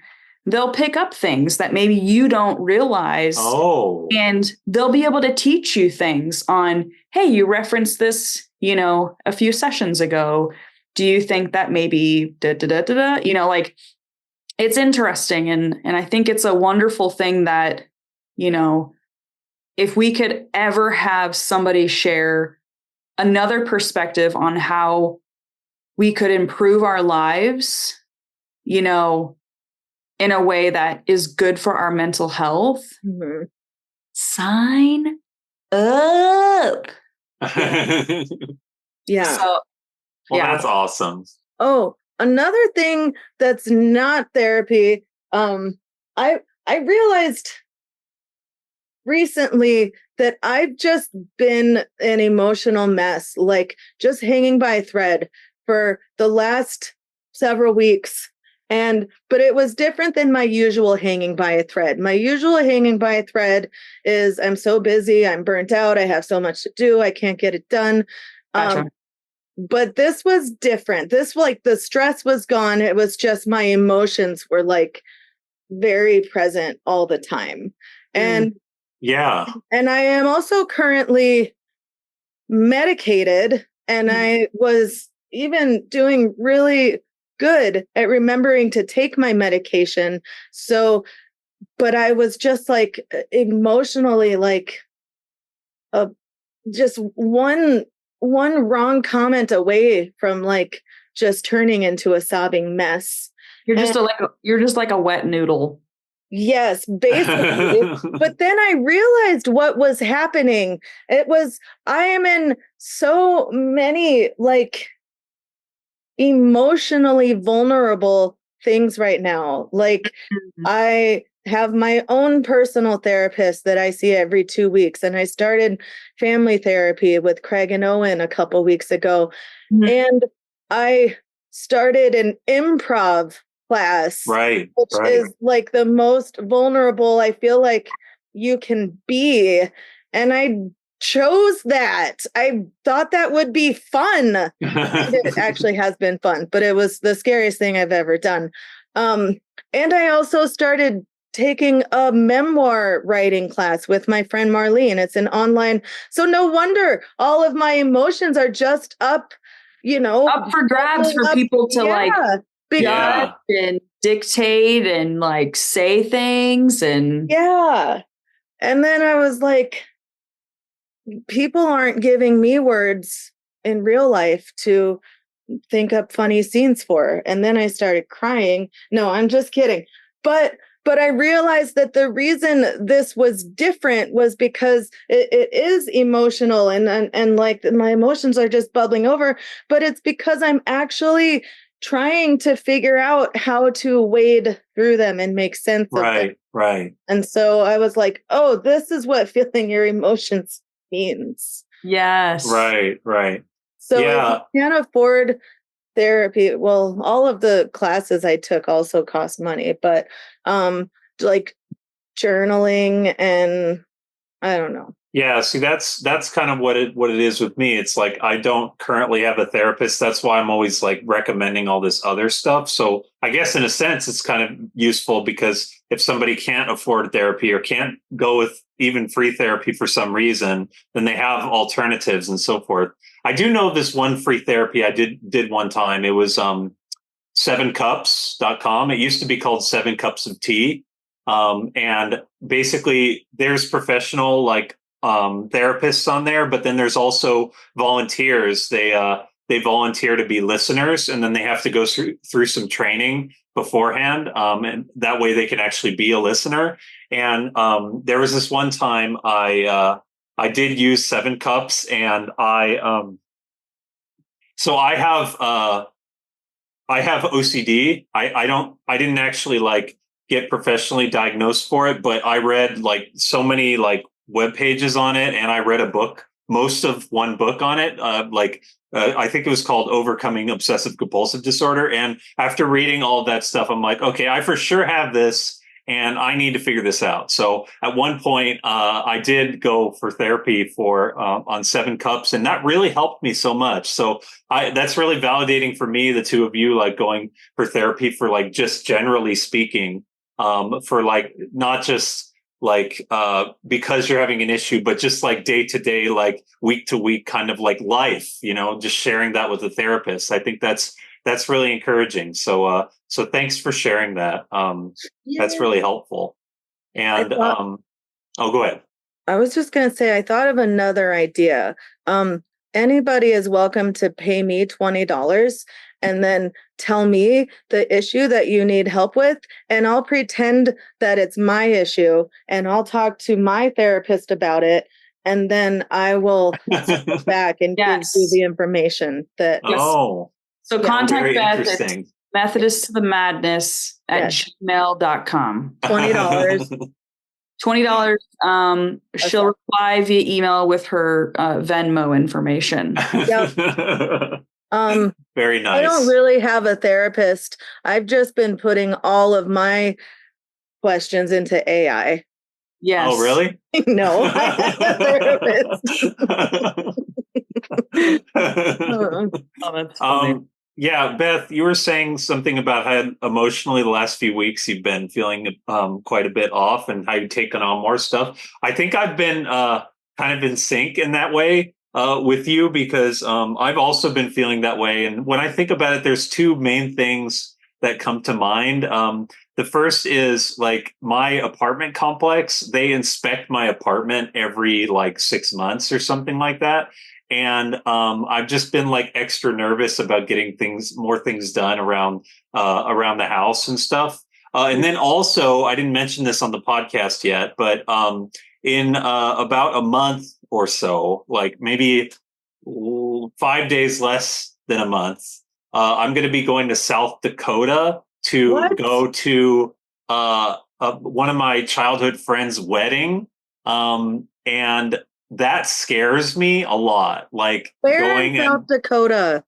they'll pick up things that maybe you don't realize. And they'll be able to teach you things on, hey, you referenced this, a few sessions ago. Do you think that maybe like, it's interesting. And I think it's a wonderful thing that, if we could ever have somebody share another perspective on how we could improve our lives, in a way that is good for our mental health, sign up. Yeah. So, that's awesome. Oh, another thing that's not therapy. I realized recently that I've just been an emotional mess, like just hanging by a thread for the last several weeks. But it was different than my usual hanging by a thread. My usual hanging by a thread is I'm so busy, I'm burnt out, I have so much to do, I can't get it done. Gotcha. But this was different. This, like, the stress was gone. It was just my emotions were like very present all the time. And and I am also currently medicated, and I was even doing really good at remembering to take my medication. So, but I was just like emotionally like just one one wrong comment away from like just turning into a sobbing mess. You're just like a wet noodle. Yes, basically. But then I realized what was happening. I am in so many like emotionally vulnerable things right now. Like I have my own personal therapist that I see every 2 weeks. And I started family therapy with Craig and Owen a couple weeks ago. And I started an improv class, Right. which is like the most vulnerable I feel like you can be. And I chose that. I thought that would be fun. And it actually has been fun, but it was the scariest thing I've ever done. And I also started taking a memoir writing class with my friend Marlene. It's an online. So no wonder all of my emotions are just up, up for grabs for people to like judge and dictate and like say things. And and then I was like, people aren't giving me words in real life to think up funny scenes for. And then I started crying. No, I'm just kidding. But I realized that the reason this was different was because it is emotional and like my emotions are just bubbling over, but it's because I'm actually trying to figure out how to wade through them and make sense of them. Right. And so I was like, oh, this is what feeling your emotions means. Yes. Right. So if you can't afford therapy, well, all of the classes I took also cost money, but like journaling and I don't know. Yeah, see, that's kind of what it is with me. It's like I don't currently have a therapist. That's why I'm always like recommending all this other stuff. So I guess in a sense, it's kind of useful because if somebody can't afford therapy or can't go with even free therapy for some reason, then they have alternatives and so forth. I do know this one free therapy I did one time. It was 7cups.com. It used to be called 7 Cups of Tea. And basically there's professional like therapists on there, but then there's also volunteers. They volunteer to be listeners, and then they have to go through some training beforehand, and that way they can actually be a listener. And there was this one time I did use 7 Cups, and I have OCD. I didn't actually like get professionally diagnosed for it, but I read like so many like web pages on it, and I read a book, most of one book on it. I think it was called Overcoming Obsessive Compulsive Disorder. And after reading all of that stuff, I'm like, okay, I for sure have this, and I need to figure this out. So at one point, I did go for therapy on 7 Cups, and that really helped me so much. So that's really validating for me, the two of you, like going for therapy for like just generally speaking, for like not just like because you're having an issue, but just like day to day, like week to week kind of like life, just sharing that with a therapist. I think that's really encouraging. So thanks for sharing that. That's really helpful. And go ahead. I was just going to say, I thought of another idea. Anybody is welcome to pay me $20 and then tell me the issue that you need help with, and I'll pretend that it's my issue, and I'll talk to my therapist about it, and then I will circle back and give you the information that. Oh, so contact Beth at Methodist to the Madness at gmail.com. $20. $20. She'll reply via email with her Venmo information. Yep. Very nice. I don't really have a therapist. I've just been putting all of my questions into AI. Yes. Oh, really? No, I have a therapist. Oh, that's funny. Yeah, Beth, you were saying something about how emotionally the last few weeks you've been feeling quite a bit off, and how you've taken on more stuff. I think I've been kind of in sync in that way with you, because I've also been feeling that way. And when I think about it, there's two main things that come to mind. The first is like my apartment complex. They inspect my apartment every like 6 months or something like that. And I've just been like extra nervous about getting more things done around the house and stuff. And then also, I didn't mention this on the podcast yet, but in about a month or so, like maybe 5 days less than a month, I'm going to be going to South Dakota to go to one of my childhood friends' wedding. And that scares me a lot. Like where in South Dakota?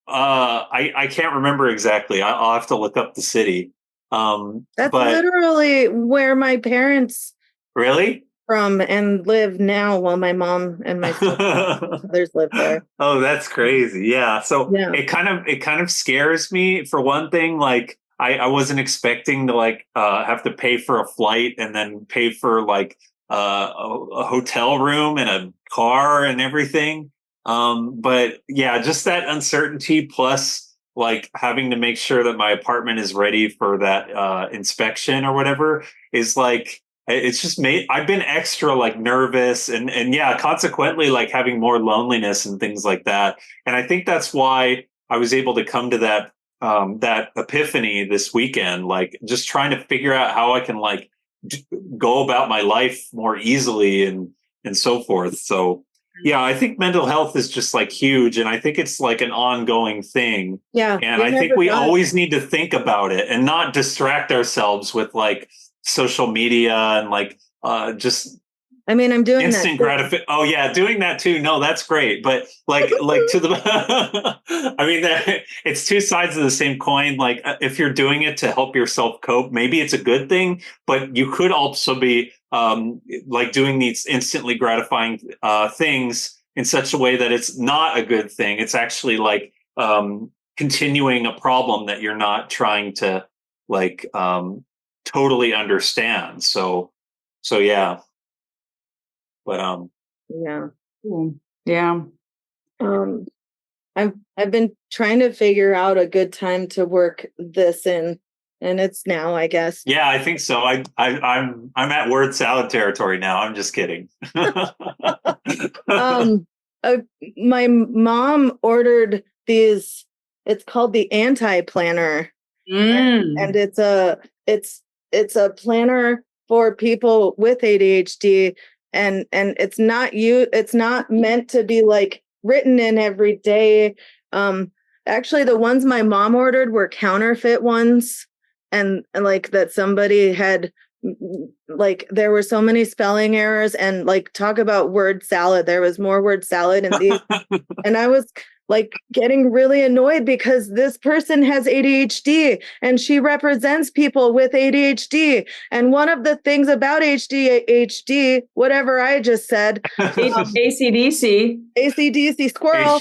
I can't remember exactly. I'll have to look up the city. That's literally where my parents really from and live now. While my mom and my brothers live there. Oh, that's crazy. Yeah. So it kind of scares me for one thing. Like I wasn't expecting to like have to pay for a flight and then pay for like a hotel room and a car and everything. But yeah, just that uncertainty plus like having to make sure that my apartment is ready for that inspection or whatever is like, it's just I've been extra like nervous and yeah, consequently like having more loneliness and things like that. And I think that's why I was able to come to that epiphany this weekend, like just trying to figure out how I can like go about my life more easily and so forth. So yeah, I think mental health is just like huge. And I think it's like an ongoing thing. Yeah. And I think we always need to think about it and not distract ourselves with like social media and like just I mean, I'm doing instant gratification. Oh yeah, doing that too. No, that's great. But like to the I mean, it's two sides of the same coin. Like if you're doing it to help yourself cope, maybe it's a good thing, but you could also be like doing these instantly gratifying things in such a way that it's not a good thing. It's actually like continuing a problem that you're not trying to like totally understand. So yeah. But yeah. I've been trying to figure out a good time to work this in, and it's now, I guess. Yeah, I think so. I'm at word salad territory now. I'm just kidding. My mom ordered these. It's called the Anti-Planner, and it's a planner for people with ADHD. And it's not meant to be like written in every day. Actually, the ones my mom ordered were counterfeit ones, and like that somebody had, like there were so many spelling errors, and like talk about word salad. There was more word salad in these, and I was like getting really annoyed because this person has ADHD and she represents people with ADHD. And one of the things about ADHD, whatever I just said, ACDC squirrel,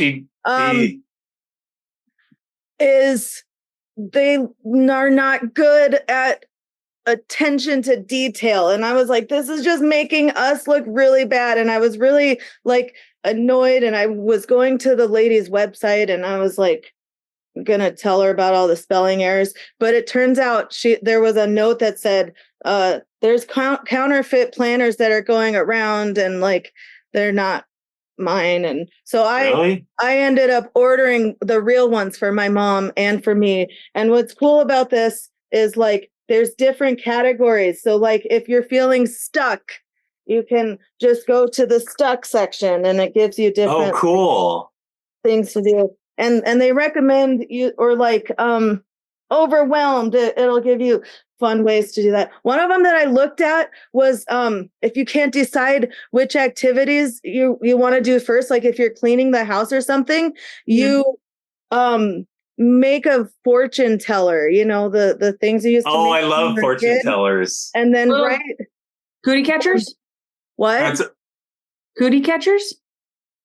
is they are not good at attention to detail. And I was like, this is just making us look really bad. And I was really like annoyed, and I was going to the lady's website and I was like gonna tell her about all the spelling errors, but it turns out there was a note that said there's counterfeit planners that are going around and like they're not mine. And so I ended up ordering the real ones for my mom and for me. And what's cool about this is like there's different categories. So like if you're feeling stuck, you can just go to the stuck section and it gives you different things to do. And they recommend you, or like overwhelmed, it'll give you fun ways to do that. One of them that I looked at was if you can't decide which activities you want to do first, like if you're cleaning the house or something, you make a fortune teller, you know, the things you used to make. I love fortune tellers. And then cootie catchers? What? Cootie catchers?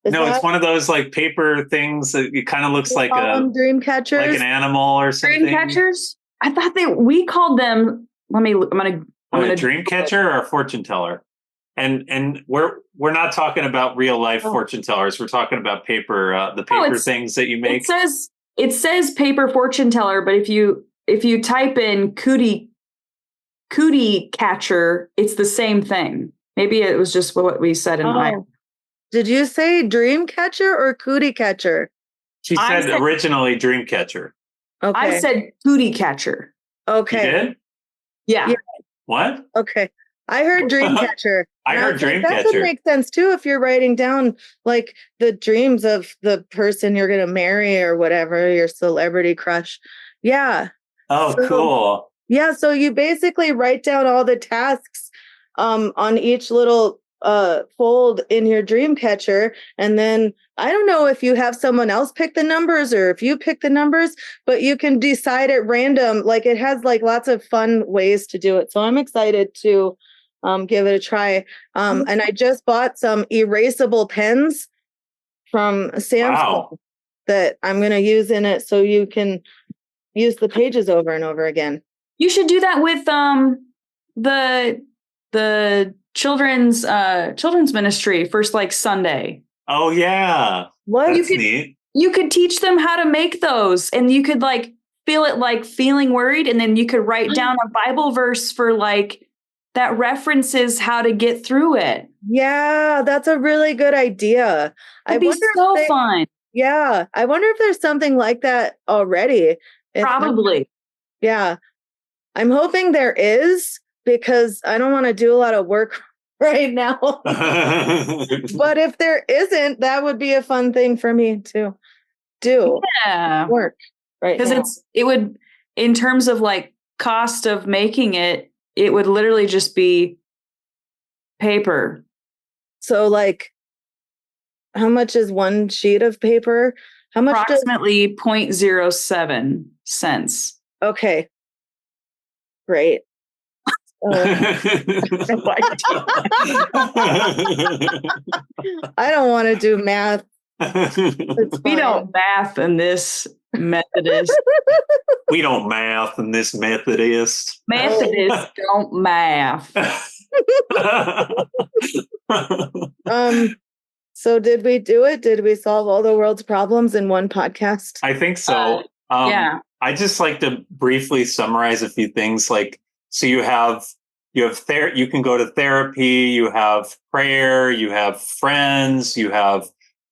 It's one of those like paper things that it kind of looks like a dream catchers, like an animal or something. Dream catchers? I thought we called them. I'm gonna a dream catcher or a fortune teller. And we're not talking about real life fortune tellers. We're talking about paper, the paper things that you make. It says paper fortune teller, but if you type in cootie catcher, it's the same thing. Maybe it was just what we said in my. Did you say dream catcher or cootie catcher? She said originally Dreamcatcher. Okay. I said cootie catcher. You Okay. did? Yeah. What? Okay. I heard dream catcher. I And heard was like, that could Dreamcatcher. make sense too if you're writing down like the dreams of the person you're going to marry or whatever, your celebrity crush. Yeah. Oh, So- cool. Yeah, so you basically write down all the tasks on each little fold in your dream catcher, and then I don't know if you have someone else pick the numbers or if you pick the numbers, but you can decide at random. Like it has like lots of fun ways to do it. So I'm excited to give it a try. And I just bought some erasable pens from Sam's Club that I'm going to use in it, so you can use the pages over and over again. You should do that with the children's ministry first like Sunday. Oh yeah. What? That's neat. You could teach them how to make those, and you could like feel it like feeling worried, and then you could write down a Bible verse for like that references how to get through it. Yeah, that's a really good idea. It'd be so fun. Yeah, I wonder if there's something like that already. Probably. Yeah. I'm hoping there is, because I don't want to do a lot of work right now. But if there isn't, that would be a fun thing for me to do. Yeah. Work. Right. Because it would, in terms of like cost of making it, it would literally just be paper. So like, how much is one sheet of paper? How much? Approximately 0.07 cents. Okay. Great. I don't want to do math. We don't math in this Methodist. We don't math in this Methodist. Methodists don't math. So did we do it? Did we solve all the world's problems in one podcast? I think so. Yeah. I just like to briefly summarize a few things. Like, so you can go to therapy, you have prayer, you have friends, you have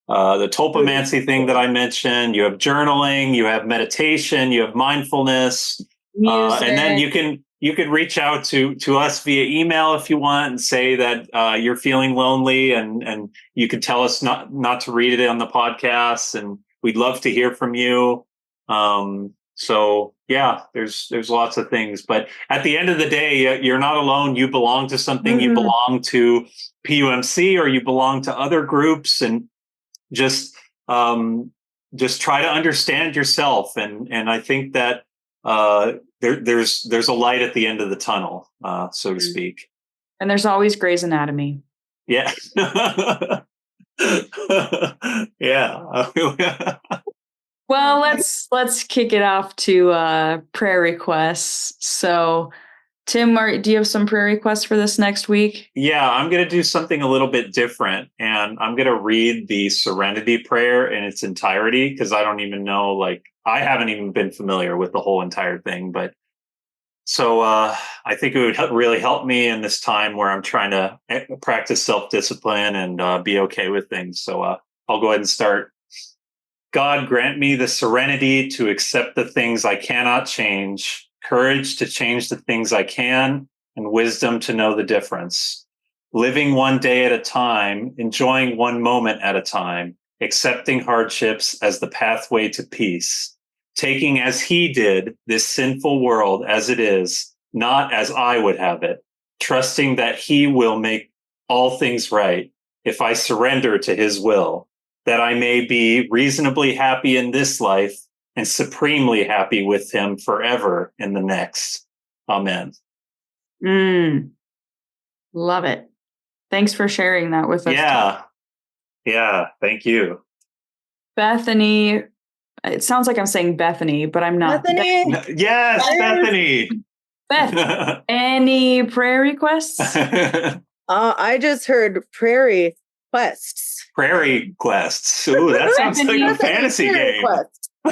the topomancy thing that I mentioned, you have journaling, you have meditation, you have mindfulness, and then you can reach out to us via email if you want and say that you're feeling lonely, and you can tell us not to read it on the podcast, and we'd love to hear from you. So yeah, there's lots of things, but at the end of the day, you're not alone. You belong to something. Mm-hmm. You belong to PUMC, or you belong to other groups, and just try to understand yourself. And I think that there's a light at the end of the tunnel, so to speak. And there's always Grey's Anatomy. Yeah. Yeah. Well, let's kick it off to prayer requests. So, Tim, do you have some prayer requests for this next week? Yeah, I'm going to do something a little bit different, and I'm going to read the Serenity Prayer in its entirety, because I don't even know, like, I haven't even been familiar with the whole entire thing. But so I think it would really help me in this time where I'm trying to practice self-discipline and be okay with things. So I'll go ahead and start. God, grant me the serenity to accept the things I cannot change, courage to change the things I can, and wisdom to know the difference. Living one day at a time, enjoying one moment at a time, accepting hardships as the pathway to peace, taking as he did this sinful world as it is, not as I would have it, trusting that he will make all things right if I surrender to his will, that I may be reasonably happy in this life and supremely happy with him forever in the next. Amen. Love it. Thanks for sharing that with us. Yeah. Thank you. Bethany. It sounds like I'm saying Bethany, but I'm not. Bethany? Yes, Bethany. Beth, any prayer requests? I just heard prairie quests. Prairie quests. Ooh, that sounds like a fantasy game.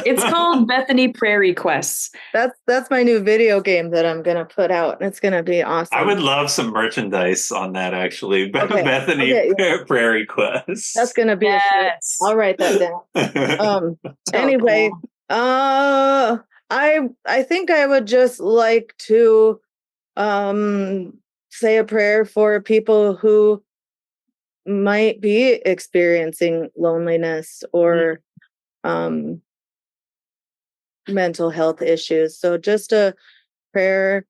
It's called Bethany Prayer Requests. That's my new video game that I'm gonna put out, and it's gonna be awesome. I would love some merchandise on that, actually. Okay. Bethany Okay, prayer requests. That's gonna be a shirt. Yes. I'll write that down. So Anyway, cool. I think I would just like to say a prayer for people who might be experiencing loneliness or mental health issues. So just a prayer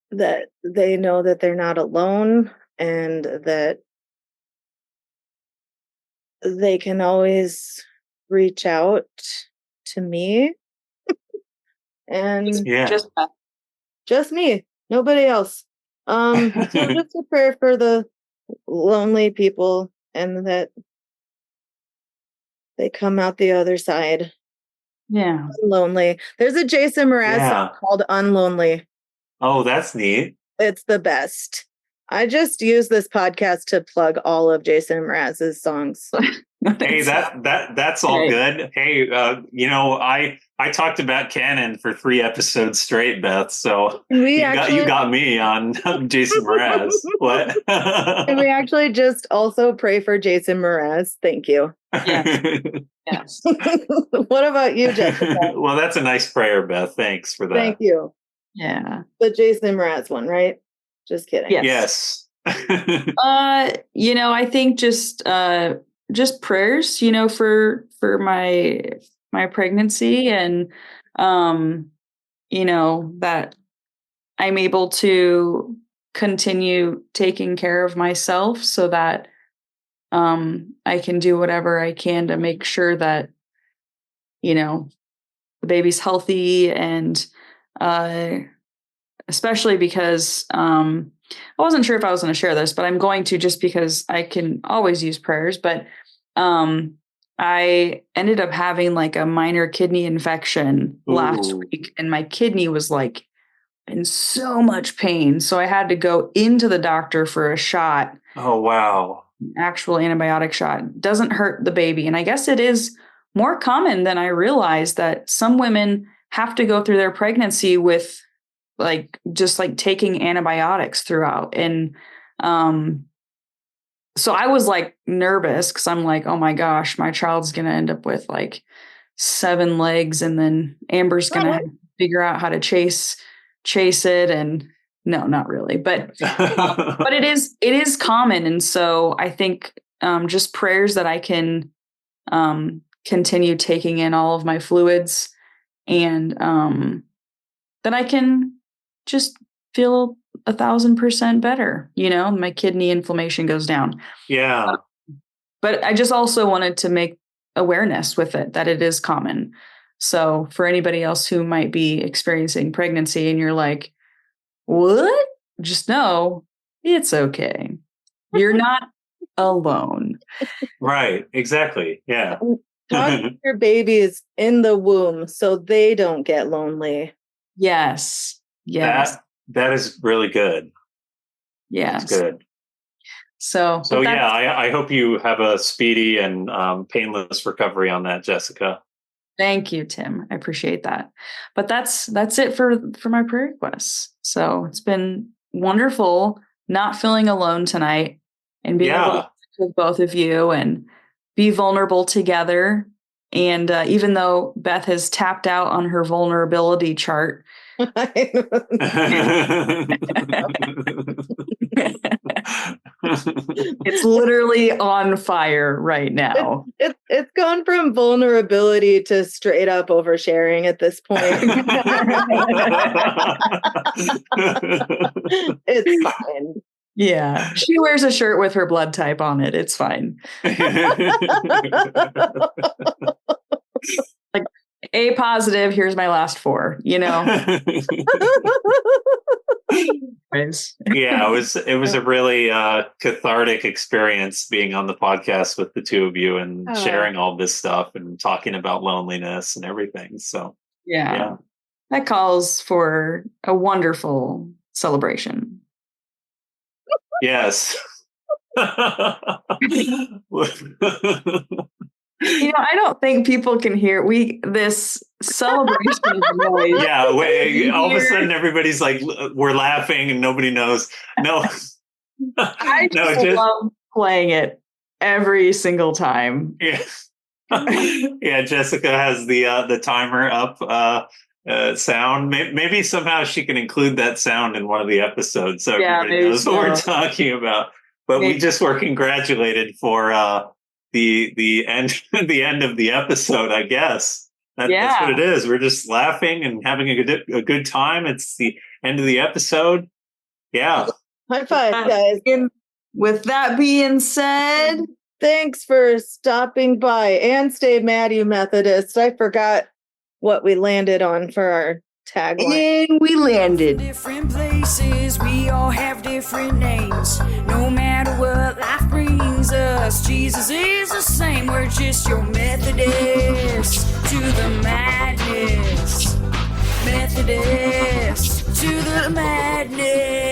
that they know that they're not alone and that they can always reach out to me and Yeah. just me, nobody else. So just a prayer for the lonely people and that they come out the other side Yeah. lonely. There's a Jason Mraz song called Unlonely. Oh, that's neat. It's the best. I just use this podcast to plug all of Jason Mraz's songs. Hey, that's all good. Hey, I talked about Canon for 3 episodes straight, Beth. So you got me on Jason Mraz. What? Can we actually just also pray for Jason Mraz? Thank you. Yeah. Yes. What about you, Jessica? Well, that's a nice prayer, Beth. Thanks for that. Thank you. Yeah. The Jason Mraz one, right? Just kidding. Yes. I think just prayers, for my pregnancy and that I'm able to continue taking care of myself so that I can do whatever I can to make sure that the baby's healthy and especially because I wasn't sure if I was going to share this, but I'm going to just because I can always use prayers. But I ended up having like a minor kidney infection last week, and my kidney was like in so much pain. So I had to go into the doctor for a shot. Oh, wow. Actual antibiotic shot. Doesn't hurt the baby. And I guess it is more common than I realized that some women have to go through their pregnancy with just taking antibiotics throughout. And so I was like nervous because I'm like, oh my gosh, my child's going to end up with like 7 legs, and then Amber's going to figure out how to chase it. And no, not really, but it is common. And so I think just prayers that I can continue taking in all of my fluids and that I can just feel 1,000% better. My kidney inflammation goes down. Yeah. But I just also wanted to make awareness with it that it is common. So for anybody else who might be experiencing pregnancy and you're like, what? Just know it's okay. You're not alone. Right. Exactly. Yeah. Your baby is in the womb so they don't get lonely. Yes. Yes. That is really good. Yes. That's good. So yeah, I hope you have a speedy and painless recovery on that, Jessica. Thank you, Tim. I appreciate that. But that's it for my prayer requests. So it's been wonderful not feeling alone tonight and being able to talk with both of you and be vulnerable together. And even though Beth has tapped out on her vulnerability chart, it's literally on fire right now. It's gone from vulnerability to straight up oversharing at this point. It's fine. Yeah. She wears a shirt with her blood type on it. It's fine. Like A positive, here's my last 4, Yeah, it was a really cathartic experience being on the podcast with the two of you and sharing all this stuff and talking about loneliness and everything. So yeah. That calls for a wonderful celebration. Yes. I don't think people can hear this celebration of noise. Yeah, all of a sudden everybody's like, we're laughing and nobody knows. No, I no, just love playing it every single time. Yeah. Yeah, Jessica has the timer up sound. Maybe somehow she can include that sound in one of the episodes so everybody knows what we're talking about. But we just were congratulated for the end the end of the episode, I guess. That's what it is. We're just laughing and having a good time. It's the end of the episode. Yeah. High five, guys. With that being said, thanks for stopping by and stay mad, you Methodists. I forgot what we landed on for our tagline. And we landed. Different places, we all have different names. No matter what life brings us, Jesus is the same. We're just your Methodists to the madness. Methodist to the madness.